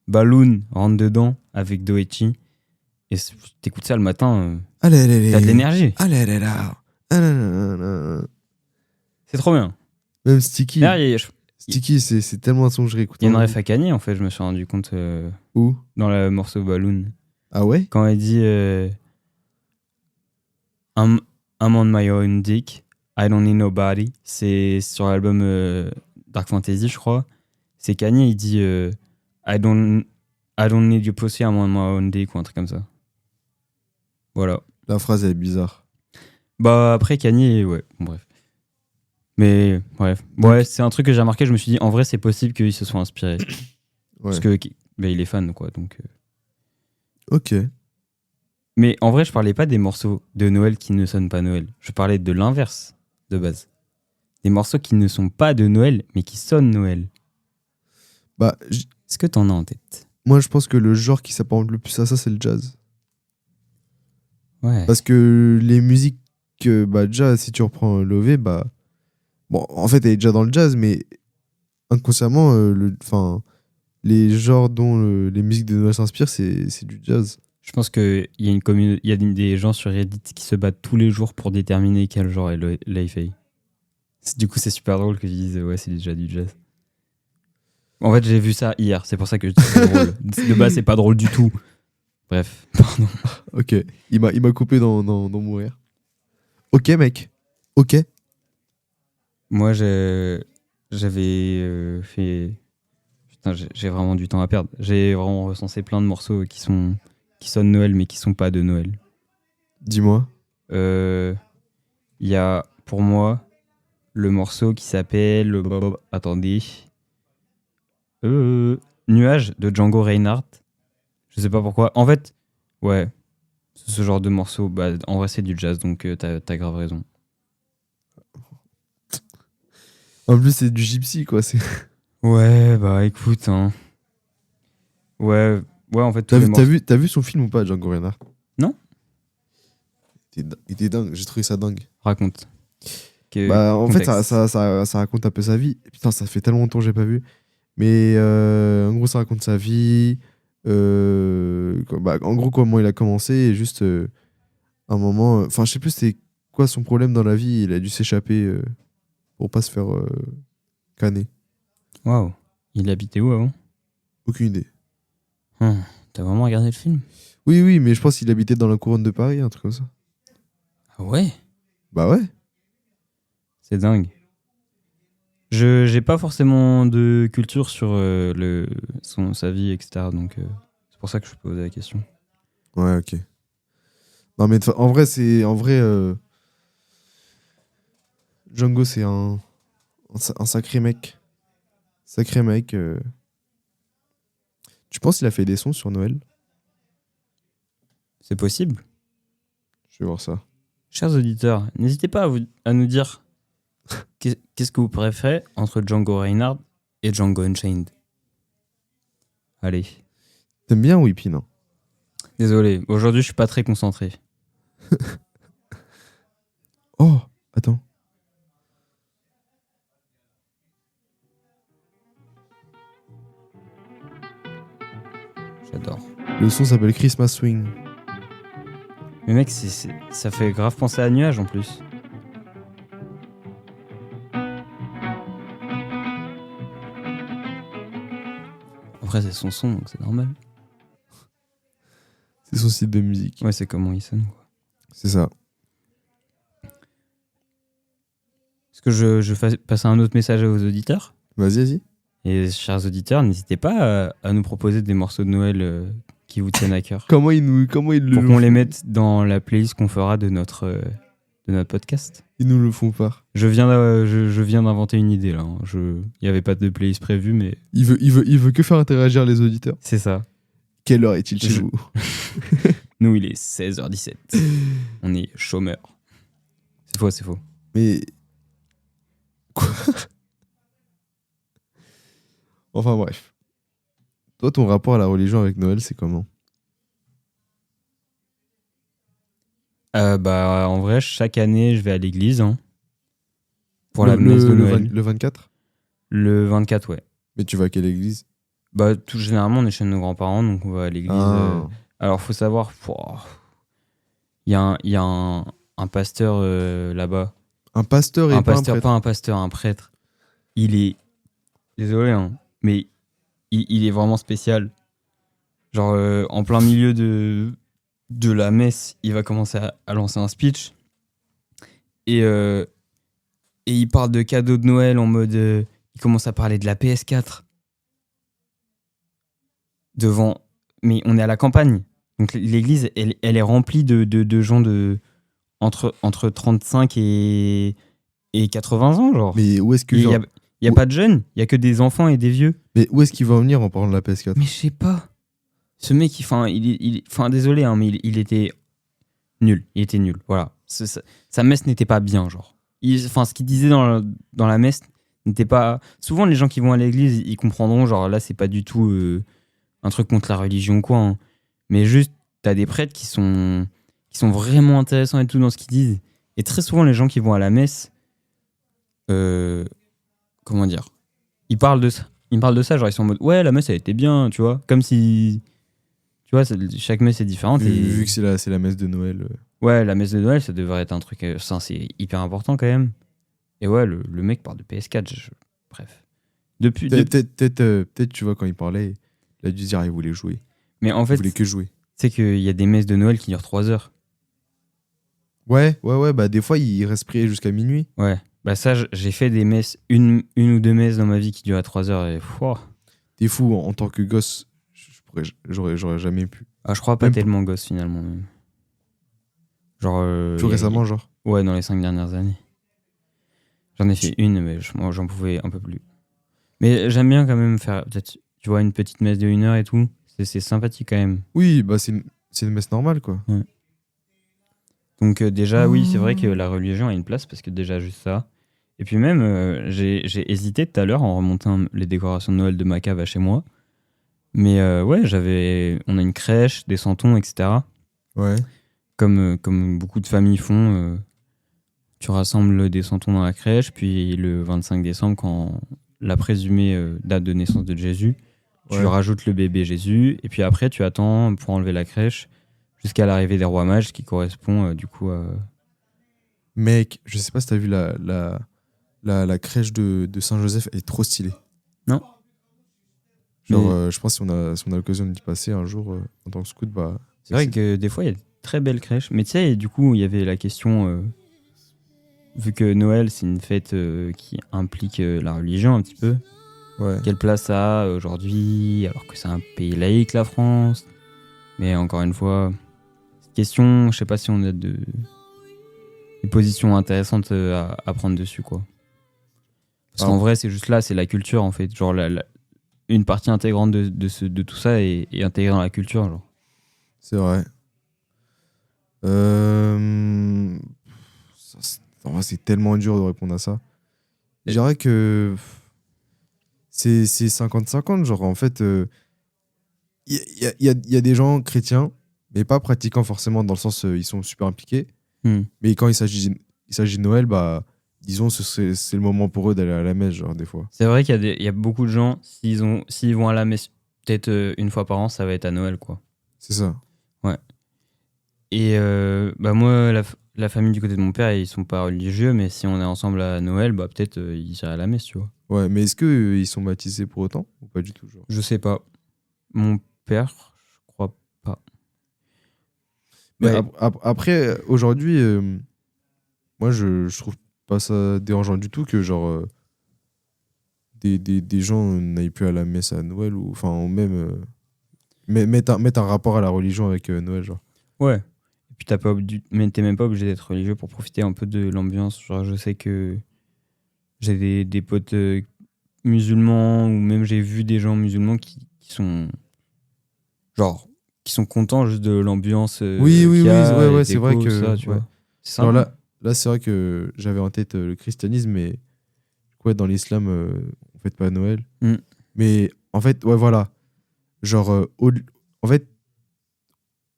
Balloon rentre dedans avec Doechi. Et t'écoutes ça le matin, t'as de l'énergie. C'est trop bien. Même Sticky. Là, Sticky, c'est tellement un son que je réécoute. Il y a une ref à Kanye, en fait, je me suis rendu compte. Où? Dans le morceau Balloon. Ah ouais? Quand elle dit I'm on my own dick, I don't need nobody. C'est sur l'album Dark Fantasy, je crois. C'est Kanye, il dit I don't need your pussy, I'm on my own dick, ou un truc comme ça. Voilà. La phrase, elle est bizarre. Bah, après, Kanye, ouais, bon, bref. Mais, bref. Ouais, c'est un truc que j'ai remarqué, je me suis dit, en vrai, c'est possible qu'ils se soient inspirés. Ouais. Parce que bah, il est fan, quoi, donc... Ok. Mais en vrai, je parlais pas des morceaux de Noël qui ne sonnent pas Noël. Je parlais de l'inverse, de base. Des morceaux qui ne sont pas de Noël, mais qui sonnent Noël. Bah, est-ce que t'en as en tête? Moi, je pense que le genre qui s'apparente le plus à ça, c'est le jazz. Ouais. Parce que les musiques, bah, déjà, si tu reprends Lové, bah... Bon, en fait, elle est déjà dans le jazz, mais inconsciemment, les genres dont les musiques de Noël s'inspirent, c'est du jazz. Je pense qu'il y a il y a des gens sur Reddit qui se battent tous les jours pour déterminer quel genre est l'I-Fi. Du coup, c'est super drôle que je dise ouais, c'est déjà du jazz. En fait, j'ai vu ça hier, c'est pour ça que je dis c'est drôle. De base, c'est pas drôle du tout. Bref, pardon. Ok, il m'a coupé dans mourir. Ok, mec. Ok. Moi, j'avais fait... Putain, j'ai vraiment du temps à perdre. J'ai vraiment recensé plein de morceaux qui sonnent Noël, mais qui sont pas de Noël. Dis-moi. Il y a, pour moi, le morceau qui s'appelle... Attendez. Nuage de Django Reinhardt. Je sais pas pourquoi. En fait, ouais. Ce genre de morceau, bah, en vrai, c'est du jazz, donc t'as grave raison. En plus, c'est du gypsy, quoi. Ouais, bah écoute, hein. Ouais, en fait, t'as vu son film ou pas, Django Reinhardt? Non. Il était dingue, j'ai trouvé ça dingue. Raconte. Bah, en fait, ça raconte un peu sa vie. Putain, ça fait tellement longtemps que j'ai pas vu. Mais en gros, ça raconte sa vie. En gros, comment il a commencé. Et juste, un moment... Enfin, je sais plus c'était quoi son problème dans la vie. Il a dû s'échapper pour pas se faire canner. Waouh. Il habitait où avant? Aucune idée. T'as vraiment regardé le film? Oui, mais je pense qu'il habitait dans la couronne de Paris, un truc comme ça. Ah ouais? Bah ouais. C'est dingue. J'ai pas forcément de culture sur sa vie, etc. Donc c'est pour ça que je posais la question. Ouais, ok. Non, mais en vrai, Django, c'est un sacré mec. Sacré mec. Tu penses qu'il a fait des sons sur Noël? C'est possible. Je vais voir ça. Chers auditeurs, n'hésitez pas à nous dire qu'est-ce que vous préférez entre Django Reinhardt et Django Unchained. Allez. T'aimes bien Whippy, non? Désolé, aujourd'hui je suis pas très concentré. Oh, attends. J'adore. Le son s'appelle Christmas Swing. Mais mec, ça fait grave penser à Nuage en plus. Après, c'est son son, donc c'est normal. C'est son style de musique. Ouais, c'est comment il sonne, quoi. C'est ça. Est-ce que je fasse passer un autre message à vos auditeurs? Vas-y. Et chers auditeurs, n'hésitez pas à nous proposer des morceaux de Noël qui vous tiennent à cœur. Comment ils le pour qu'on les mette dans la playlist qu'on fera de notre podcast. Ils nous le font pas. Je viens d'inventer une idée là. Il n'y avait pas de playlist prévue, mais Il veut que faire interagir les auditeurs. c'est ça. Quelle heure est-il chez vous? Nous, il est 16h17. On est chômeurs. C'est faux. Mais... Quoi? Enfin bref. Toi, ton rapport à la religion avec Noël, c'est comment? En vrai, chaque année, je vais à l'église pour la messe de Noël. Le 24? Le 24, ouais. Mais tu vas à quelle église? Tout généralement, on est chez nos grands-parents, donc on va à l'église. Alors, faut savoir, il y a un pasteur là-bas. Un pasteur et pas un prêtre. Pas un pasteur, un prêtre. Il est... Désolé, mais il est vraiment spécial. Genre, en plein milieu de la messe, il va commencer à lancer un speech. Et il parle de cadeaux de Noël en mode... il commence à parler de la PS4. Devant... Mais on est à la campagne. Donc l'église, elle est remplie de gens entre 35 et 80 ans, genre. Mais où est-ce que... Il n'y a pas de jeunes, il n'y a que des enfants et des vieux. Mais où est-ce qu'il va en venir en parlant de la PS4? Mais je sais pas. Ce mec, désolé, mais il était nul. Il était nul, voilà. Sa messe n'était pas bien, genre. Ce qu'il disait dans la messe n'était pas... Souvent, les gens qui vont à l'église, ils comprendront, genre là, c'est pas du tout un truc contre la religion, quoi. Mais juste, t'as des prêtres qui sont vraiment intéressants et tout dans ce qu'ils disent. Et très souvent, les gens qui vont à la messe... comment dire, ils parlent de ça, genre ils sont en mode ouais, la messe elle était bien, tu vois, comme si, tu vois, chaque messe est différente. Vu que c'est la messe de Noël. Ouais, la messe de Noël, ça devrait être un truc, ça c'est hyper important quand même. Et ouais, le mec parle de PS4, bref. Peut-être, tu vois, quand il parlait, il a dû dire il voulait jouer. Mais en fait, il voulait que jouer. C'est qu'il y a des messes de Noël qui durent 3 heures. Ouais, des fois il reste prié jusqu'à minuit. Ouais. Ça, j'ai fait des messes, une ou deux messes dans ma vie qui duraient 3 heures et... T'es fou, en tant que gosse, j'aurais jamais pu. Je crois pas même tellement gosse finalement. Même. Genre... Tout récemment, genre? Ouais, dans les 5 dernières années. J'en ai fait une, mais j'en pouvais un peu plus. Mais j'aime bien quand même faire, peut-être, tu vois, une petite messe de 1 heure et tout. C'est sympathique quand même. Oui, c'est une messe normale, quoi. Ouais. Donc déjà, oui, c'est vrai que la religion a une place, parce que déjà, juste ça... Et puis même, j'ai hésité tout à l'heure en remontant les décorations de Noël de ma cave à chez moi. Mais ouais, on a une crèche, des santons, etc. Ouais. Comme beaucoup de familles font. Tu rassembles des santons dans la crèche, puis le 25 décembre, quand la présumée date de naissance de Jésus, tu rajoutes le bébé Jésus, et puis après, tu attends pour enlever la crèche jusqu'à l'arrivée des rois mages, qui correspond du coup à... Mec, je sais pas si t'as vu la crèche de Saint-Joseph, elle est trop stylée. Non. Genre, je pense si on a l'occasion d'y passer un jour en tant que scout, c'est vrai que des fois, il y a de très belles crèches. Mais tu sais, du coup, il y avait la question, vu que Noël, c'est une fête qui implique la religion un petit peu. Ouais. Quelle place ça a aujourd'hui, alors que c'est un pays laïque, la France. Mais encore une fois, cette question, je sais pas si on a des positions intéressantes à prendre dessus, quoi. Parce qu'en vrai, c'est juste là, c'est la culture, en fait. Genre, une partie intégrante de tout ça est intégrée dans la culture, genre. C'est vrai. c'est tellement dur de répondre à ça. Je dirais que c'est 50-50. Genre, en fait, y a des gens chrétiens, mais pas pratiquants forcément, dans le sens ils sont super impliqués. Mais quand il s'agit de Noël, bah, disons, c'est le moment pour eux d'aller à la messe, genre, des fois. C'est vrai qu'il y a beaucoup de gens, s'ils vont à la messe peut-être une fois par an, ça va être à Noël, quoi. C'est ça. Ouais. Et bah moi, la famille du côté de mon père, ils sont pas religieux, mais si on est ensemble à Noël, bah peut-être ils iraient à la messe, tu vois. Ouais, mais est-ce qu'ils sont baptisés pour autant ou pas du tout, genre? Je sais pas. Mon père, je crois pas. Mais Ouais. après, aujourd'hui, moi, je trouve pas ça dérangeant du tout que, genre, des gens n'aillent plus à la messe à Noël ou, enfin, ou même mettre un rapport à la religion avec Noël, genre. Ouais. Et puis mais t'es même pas obligé d'être religieux pour profiter un peu de l'ambiance. Genre, je sais que j'ai des potes musulmans, ou même j'ai vu des gens musulmans qui sont genre qui sont contents juste de l'ambiance Oui, qu'il y a, ouais, les ouais, c'est vrai décos, que ça, tu ouais. vois. C'est Alors sympa. là, c'est vrai que j'avais en tête le christianisme, mais ouais, dans l'islam, on fête pas Noël. Mm. Mais en fait, ouais, voilà. Genre, en fait,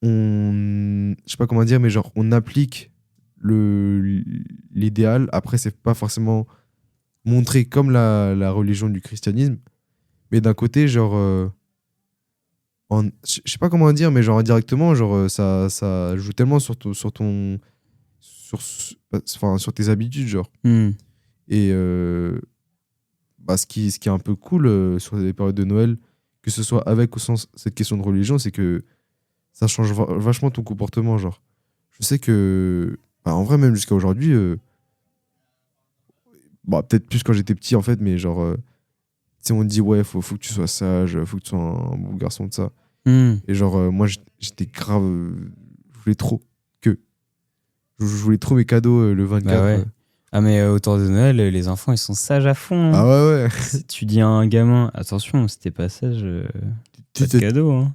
je sais pas comment dire, mais genre, on applique l'idéal. Après, c'est pas forcément montré comme la religion du christianisme. Mais d'un côté, genre, je sais pas comment dire, mais genre, indirectement, genre, ça joue tellement sur tes habitudes, genre. Mm. Et bah, ce qui est un peu cool sur les périodes de Noël, que ce soit avec ou sans cette question de religion, c'est que ça change vachement ton comportement, genre. Je sais que, bah, en vrai, même jusqu'à aujourd'hui, bah, peut-être plus quand j'étais petit, en fait, mais genre, tu sais, on te dit, ouais, faut que tu sois sage, faut que tu sois un bon garçon, de ça. Mm. Et genre, moi, j'étais grave, je voulais trop je voulais trop mes cadeaux le 24. Bah ouais. Ah mais autour de Noël, les enfants ils sont sages à fond. Ah ouais, ouais. Si tu dis à un gamin, attention, si t'es pas sage, pas de t'es- cadeau. Hein.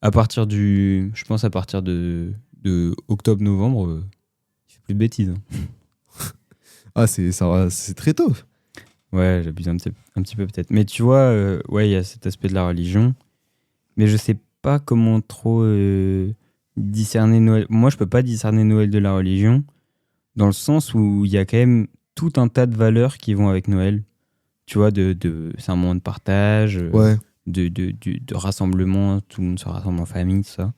Je pense à partir de octobre-novembre, il fait plus de bêtises. Hein. Ah, c'est très tôt. Ouais, j'abuse un petit peu peut-être. Mais tu vois, ouais, il y a cet aspect de la religion. Mais je sais pas comment trop discerner Noël. Moi, je peux pas discerner Noël de la religion, dans le sens où il y a quand même tout un tas de valeurs qui vont avec Noël. Tu vois, c'est un moment de partage, Ouais. de rassemblement, tout le monde se rassemble en famille, tout ça.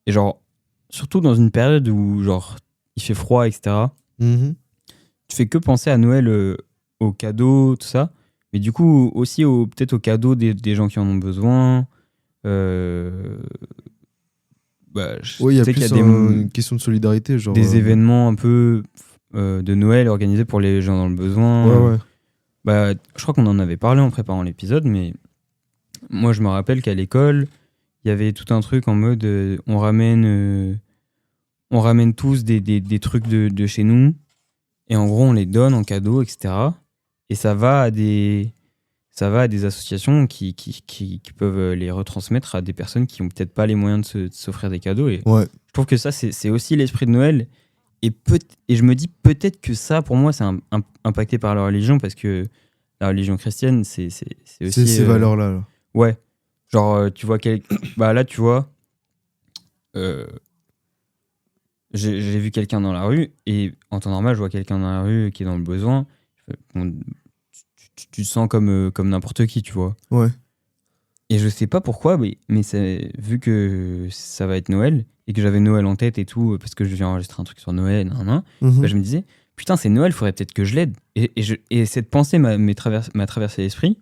Et genre, surtout dans une période où, genre, il fait froid, etc., Mhm. tu fais que penser à Noël, aux cadeaux, tout ça. Mais du coup, aussi peut-être aux cadeaux des gens qui en ont besoin. Je Ouais, il y a sais qu'il y a plus une question de solidarité, genre. des événements un peu de Noël organisés pour les gens dans le besoin. Ouais, ouais. Je crois qu'on en avait parlé en préparant l'épisode, mais moi, je me rappelle qu'à l'école, il y avait tout un truc en mode on ramène tous des trucs de chez nous, et en gros, on les donne en cadeau, etc. Et ça va à des associations qui peuvent les retransmettre à des personnes qui ont peut-être pas les moyens de s'offrir des cadeaux. Et Ouais. je trouve que ça, c'est aussi l'esprit de Noël. Et je me dis peut-être que ça, pour moi, c'est impacté par la religion, parce que la religion chrétienne, c'est aussi... Ces valeurs-là. Là. Ouais. Genre, tu vois, bah là, tu vois, j'ai vu quelqu'un dans la rue, et en temps normal, je vois quelqu'un dans la rue qui est dans le besoin. Bon, tu te sens comme n'importe qui, tu vois. Ouais. Et je sais pas pourquoi, mais vu que ça va être Noël, et que j'avais Noël en tête et tout, parce que je viens enregistrer un truc sur Noël, Mhm. bah, je me disais, putain, c'est Noël, faudrait peut-être que je l'aide. Et cette pensée m'a traversé l'esprit.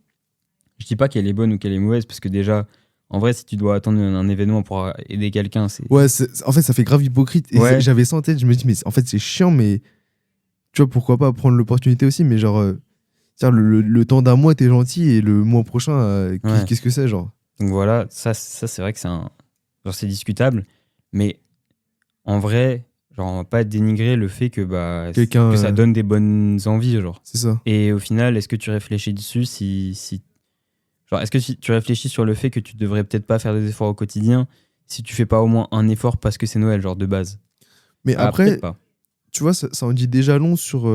Je dis pas qu'elle est bonne ou qu'elle est mauvaise, parce que déjà, en vrai, si tu dois attendre un événement pour aider quelqu'un, c'est... Ouais, en fait, ça fait grave hypocrite. Et Ouais. j'avais ça en tête, je me dis, mais en fait, c'est chiant, mais tu vois, pourquoi pas prendre l'opportunité aussi, mais genre, tiens, le temps d'un mois, t'es gentil, et le mois prochain, Ouais. qu'est-ce que c'est, genre? Donc voilà, ça c'est vrai que genre, c'est discutable, mais en vrai, genre, on va pas dénigrer le fait que, Quelqu'un, que ça donne des bonnes envies, genre. C'est ça. Et au final, est-ce que tu réfléchis dessus genre, est-ce que tu réfléchis sur le fait que tu devrais peut-être pas faire des efforts au quotidien si tu fais pas au moins un effort parce que c'est Noël, genre de base? Mais Ah, après, peut-être pas. tu vois, ça en dit déjà long sur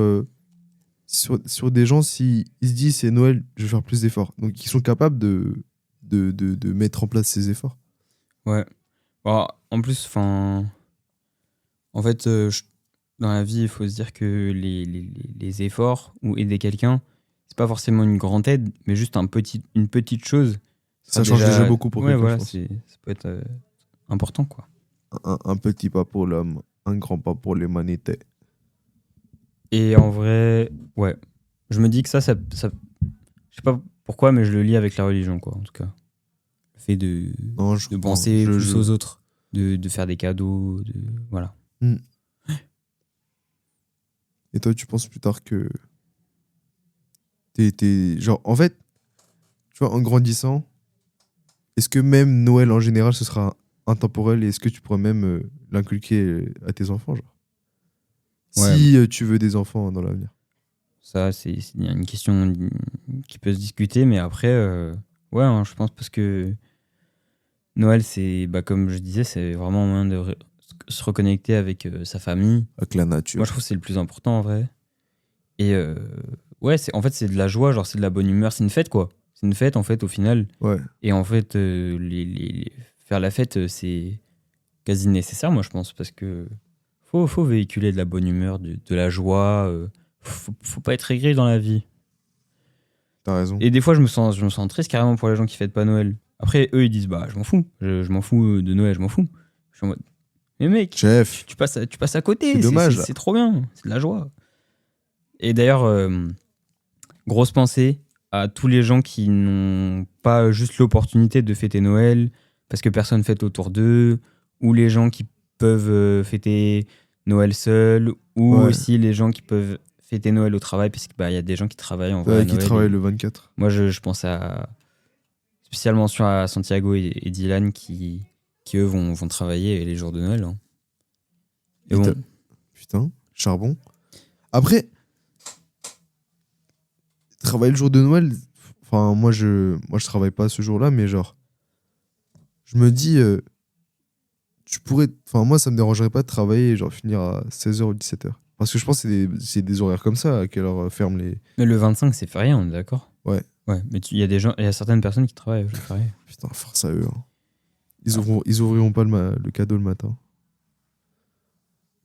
des gens si ils se disent c'est Noël, je vais faire plus d'efforts. Donc ils sont capables de mettre en place ces efforts. Ouais. Bon, en plus, enfin, en fait, dans la vie, il faut se dire que les efforts ou aider quelqu'un, c'est pas forcément une grande aide, mais juste une petite chose. Ça change déjà beaucoup pour ouais, quelqu'un, voilà, je pense. ça peut être important, quoi. Un petit pas pour l'homme, un grand pas pour l'humanité. Et en vrai, ouais, je me dis que ça je sais pas pourquoi, mais je le lis avec la religion, quoi, en tout cas. Le fait Non, de penser plus aux autres, de faire des cadeaux, voilà. Et toi, tu penses plus tard que genre, en fait, tu vois, en grandissant, est-ce que même Noël en général, ce sera intemporel et est-ce que tu pourrais même l'inculquer à tes enfants, genre? Ouais. Si tu veux des enfants dans l'avenir. Ça, c'est une question qui peut se discuter, mais après, ouais, hein, je pense parce que Noël, c'est, bah, comme je disais, c'est vraiment un moyen de se reconnecter avec sa famille. Avec la nature. Moi, je trouve que c'est le plus important en vrai. Et ouais, en fait, c'est de la joie, genre c'est de la bonne humeur, c'est une fête quoi. C'est une fête en fait au final. Ouais. Et en fait, faire la fête, c'est quasi nécessaire, moi je pense, parce que faut véhiculer de la bonne humeur, de la joie. Faut pas être aigri dans la vie. T'as raison. Et des fois, je me sens triste carrément pour les gens qui fêtent pas Noël. Après, eux, ils disent bah je m'en fous, je m'en fous de Noël, je m'en fous. Je suis en mode mais mec, Chef. tu passes à côté. C'est dommage. C'est trop bien, c'est de la joie. Et d'ailleurs, grosse pensée à tous les gens qui n'ont pas juste l'opportunité de fêter Noël parce que personne fête autour d'eux, ou les gens qui peuvent fêter Noël seuls, ou aussi les gens qui peuvent fêter Noël au travail parce qu'il y a des gens qui travaillent en vrai. Qui travaillent le 24. Moi, je pense à spécialement mention à Santiago et Dylan qui eux vont travailler les jours de Noël. Hein. Et bon. Putain, charbon. Après, travailler le jour de Noël, enfin, moi je travaille pas ce jour-là, mais genre, je me dis, tu pourrais, enfin, moi ça me dérangerait pas de travailler, genre finir à 16h ou 17h. Parce que je pense que c'est des horaires comme ça, à quelle heure ferment les. Mais le 25, c'est férié, on est d'accord? Ouais. Ouais, mais il y a certaines personnes qui travaillent le férié. Putain, force à eux. Hein. Ils ouvriront pas le cadeau le matin.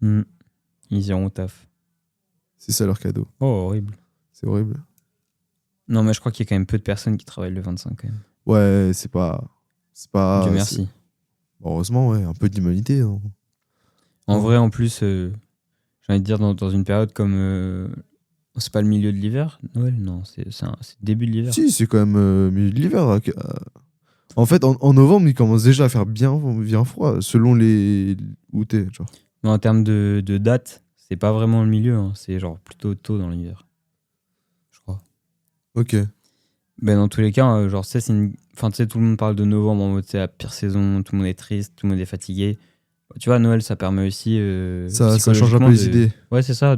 Ils iront au taf. C'est ça leur cadeau. Oh, horrible. C'est horrible. Non, mais je crois qu'il y a quand même peu de personnes qui travaillent le 25 quand même. Ouais, c'est pas. Dieu merci. Heureusement, ouais, un peu d'humanité. Hein. En vrai, en plus, j'ai envie de dire, dans une période comme. C'est pas le milieu de l'hiver, Noël? Non, c'est le début de l'hiver. Si, c'est quand même milieu de l'hiver. En fait, en novembre, il commence déjà à faire bien froid, selon les où t'es, genre. Mais en termes de date, c'est pas vraiment le milieu, hein. C'est genre plutôt tôt dans l'hiver. Je crois. Ok. Ben dans tous les cas, genre, c'est enfin, tu sais, tout le monde parle de novembre en mode c'est la pire saison, tout le monde est triste, tout le monde est fatigué. Tu vois, Noël, ça permet aussi. Ça change un peu les idées. Ouais, c'est ça.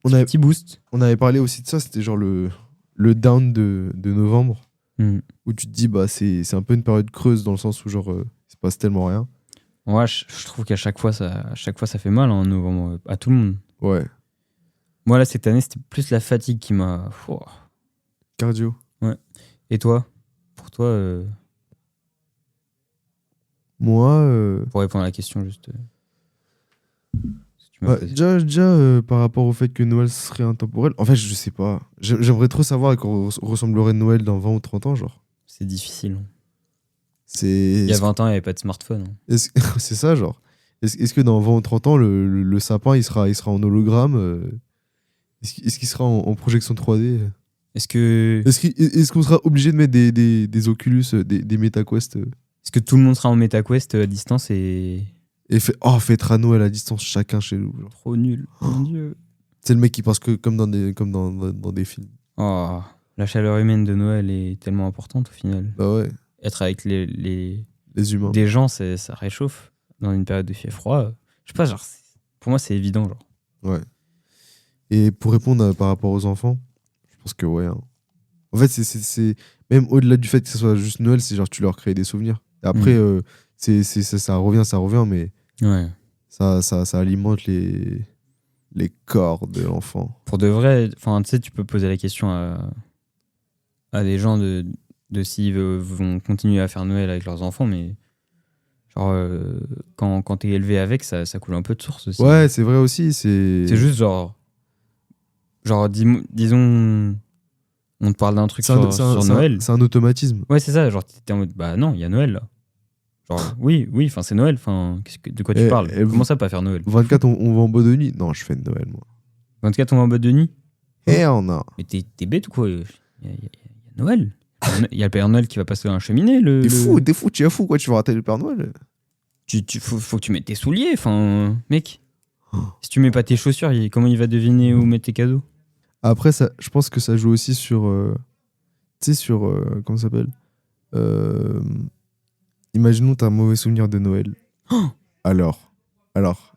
Petit boost. On avait parlé aussi de ça, c'était genre le down de novembre, où tu te dis, bah, c'est un peu une période creuse dans le sens où, genre, il se passe tellement rien. Ouais, je trouve qu'à chaque fois, ça fait mal en novembre, à tout le monde. Ouais. Moi, là, cette année, c'était plus la fatigue qui m'a. Cardio. Ouais. Et toi? Pour toi Moi. Pour répondre à la question, juste. Déjà par rapport au fait que Noël serait intemporel, en fait, je sais pas. J'aimerais trop savoir à quoi ressemblerait Noël dans 20 ou 30 ans, genre. C'est difficile. Il y a 20 ans, il n'y avait pas de smartphone. C'est ça, genre. Est-ce que dans 20 ou 30 ans, le sapin, il sera en hologramme Est-ce qu'il sera en projection 3D Est-ce qu'on sera obligé de mettre des Oculus, des MetaQuest Est-ce que tout le monde sera en MetaQuest à distance et fêtera Noël à distance, chacun chez nous. Genre. Trop nul, mon Dieu. C'est le mec qui pense que comme dans des films. Oh, la chaleur humaine de Noël est tellement importante au final. Bah ouais. Être avec les humains. Des gens, ça réchauffe dans une période de fait froid. Je sais pas, genre, pour moi, c'est évident, genre. Ouais. Et pour répondre par rapport aux enfants, je pense que ouais. Hein. En fait, c'est même au-delà du fait que ce soit juste Noël, c'est genre tu leur crées des souvenirs. Et après, ça revient, mais ouais. ça alimente Les corps de l'enfant. Pour de vrai, enfin, tu sais, tu peux poser la question à des gens de s'ils vont continuer à faire Noël avec leurs enfants, mais genre, quand t'es élevé avec, ça coule un peu de source aussi. Ouais, c'est vrai aussi. C'est juste genre disons, on te parle d'un truc sur Noël. C'est un automatisme. Ouais, c'est ça. Genre, t'étais en mode, bah non, il y a Noël là. Genre, oui, enfin, c'est Noël. Enfin, de quoi tu parles? Comment ça, pas faire Noël? 24, on va en boîte de nuit? Non, je fais de Noël, moi. 24, on va en boîte de nuit? Non. Mais t'es bête ou quoi? Il y a Noël. Il y a le Père Noël qui va passer dans la cheminée. T'es fou, tu es fou, quoi. Tu vas rater le Père Noël? Faut que tu mettes tes souliers. Enfin, mec. Si tu mets pas tes chaussures, comment il va deviner où mettre tes cadeaux? Après, ça, je pense que ça joue aussi sur. Tu sais, sur. Comment ça s'appelle? Imaginons t'as un mauvais souvenir de Noël. Alors,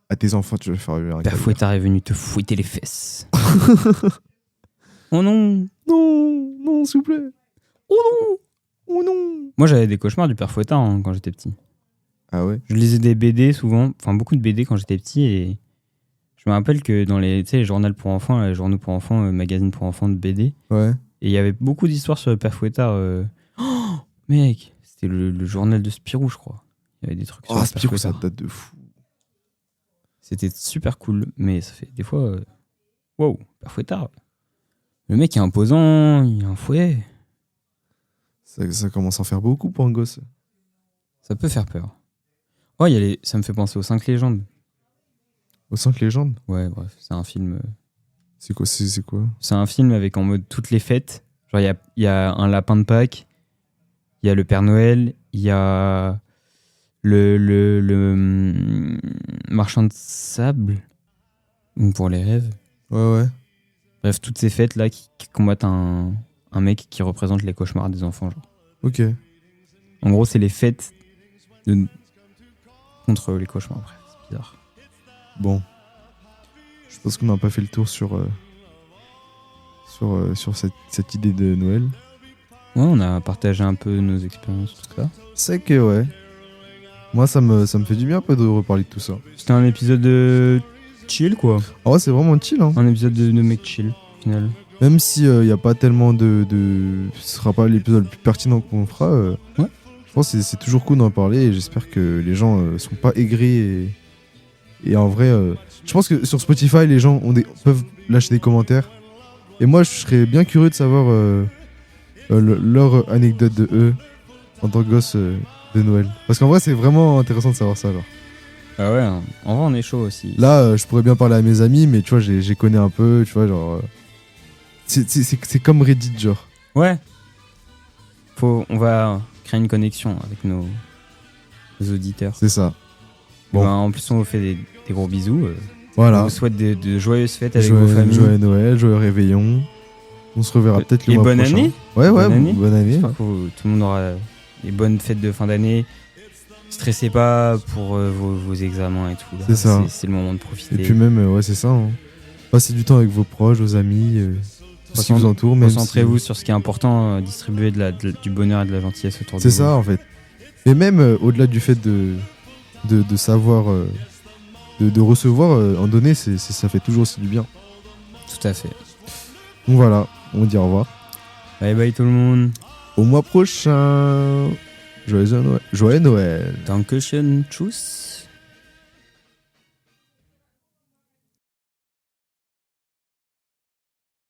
à tes enfants, tu vas faire un Père cadeau. Fouettard est venu te fouetter les fesses. Oh non! Non, s'il vous plaît. Oh non. Moi, j'avais des cauchemars du Père Fouettard quand j'étais petit. Ah ouais? Je lisais des BD souvent, enfin beaucoup de BD quand j'étais petit, et je me rappelle que dans les journaux pour enfants, magazines pour enfants de BD, Ouais. et il y avait beaucoup d'histoires sur le Père Fouettard. Oh, mec, c'était le journal de Spirou, je crois. Il y avait des trucs sur le Père Spirou, ça Fouettard. date de fou. C'était super cool, mais ça fait des fois... Wow, Père Fouettard. Le mec est imposant, il a un fouet. Ça commence à en faire beaucoup pour un gosse. Ça peut faire peur. Oh, ça me fait penser aux 5 légendes. Aux 5 légendes? Ouais, bref, c'est un film... C'est quoi? C'est un film avec en mode toutes les fêtes. Genre, il y a un lapin de Pâques, il y a le Père Noël, il y a le marchand de sable, donc pour les rêves. Ouais. Bref, toutes ces fêtes-là qui combattent un mec qui représente les cauchemars des enfants. Genre. Ok. En gros, c'est les fêtes contre les cauchemars. Bref, c'est bizarre. Bon. Je pense qu'on n'a pas fait le tour sur cette idée de Noël. Ouais, on a partagé un peu nos expériences, tout ça. C'est que ouais. Moi, ça me fait du bien un peu de reparler de tout ça. C'était un épisode chill, quoi. Ah ouais, c'est vraiment chill, hein. Un épisode de mec chill, au final. Même si y a pas tellement de... Ce sera pas l'épisode le plus pertinent qu'on fera. Ouais. Je pense que c'est toujours cool d'en parler et j'espère que les gens sont pas aigris et en vrai... je pense que sur Spotify, les gens peuvent lâcher des commentaires. Et moi, je serais bien curieux de savoir leur anecdote de eux en tant que gosse de Noël. Parce qu'en vrai, c'est vraiment intéressant de savoir ça. Genre. Ah ouais, en vrai, on est chaud aussi. Là, je pourrais bien parler à mes amis, mais tu vois, j'ai connais un peu, tu vois, genre... c'est comme Reddit, genre. Ouais. On va créer une connexion avec nos auditeurs. C'est ça. Bon. Ben, en plus, on vous fait des gros bisous. Voilà. On vous souhaite de joyeuses fêtes avec vos familles. Joyeux Noël, joyeux réveillon. On se reverra peut-être le mois prochain. Et bonne année. Ouais, bonne année. Ouais. Tout le monde aura des bonnes fêtes de fin d'année. Stressez pas pour vos examens et tout. Là. C'est ça. C'est le moment de profiter. Et puis même, ouais, c'est ça. Hein. Passez du temps avec vos proches, vos amis, tout ce qui vous entoure. Concentrez-vous sur ce qui est important, distribuer du bonheur et de la gentillesse autour de vous. C'est ça, en fait. Et même au-delà du fait de savoir, de recevoir, en donner, ça fait toujours aussi du bien. Tout à fait. Donc voilà, on dit au revoir. Bye bye tout le monde. Au mois prochain. Joyeux Noël. Dankeschön, tchuss.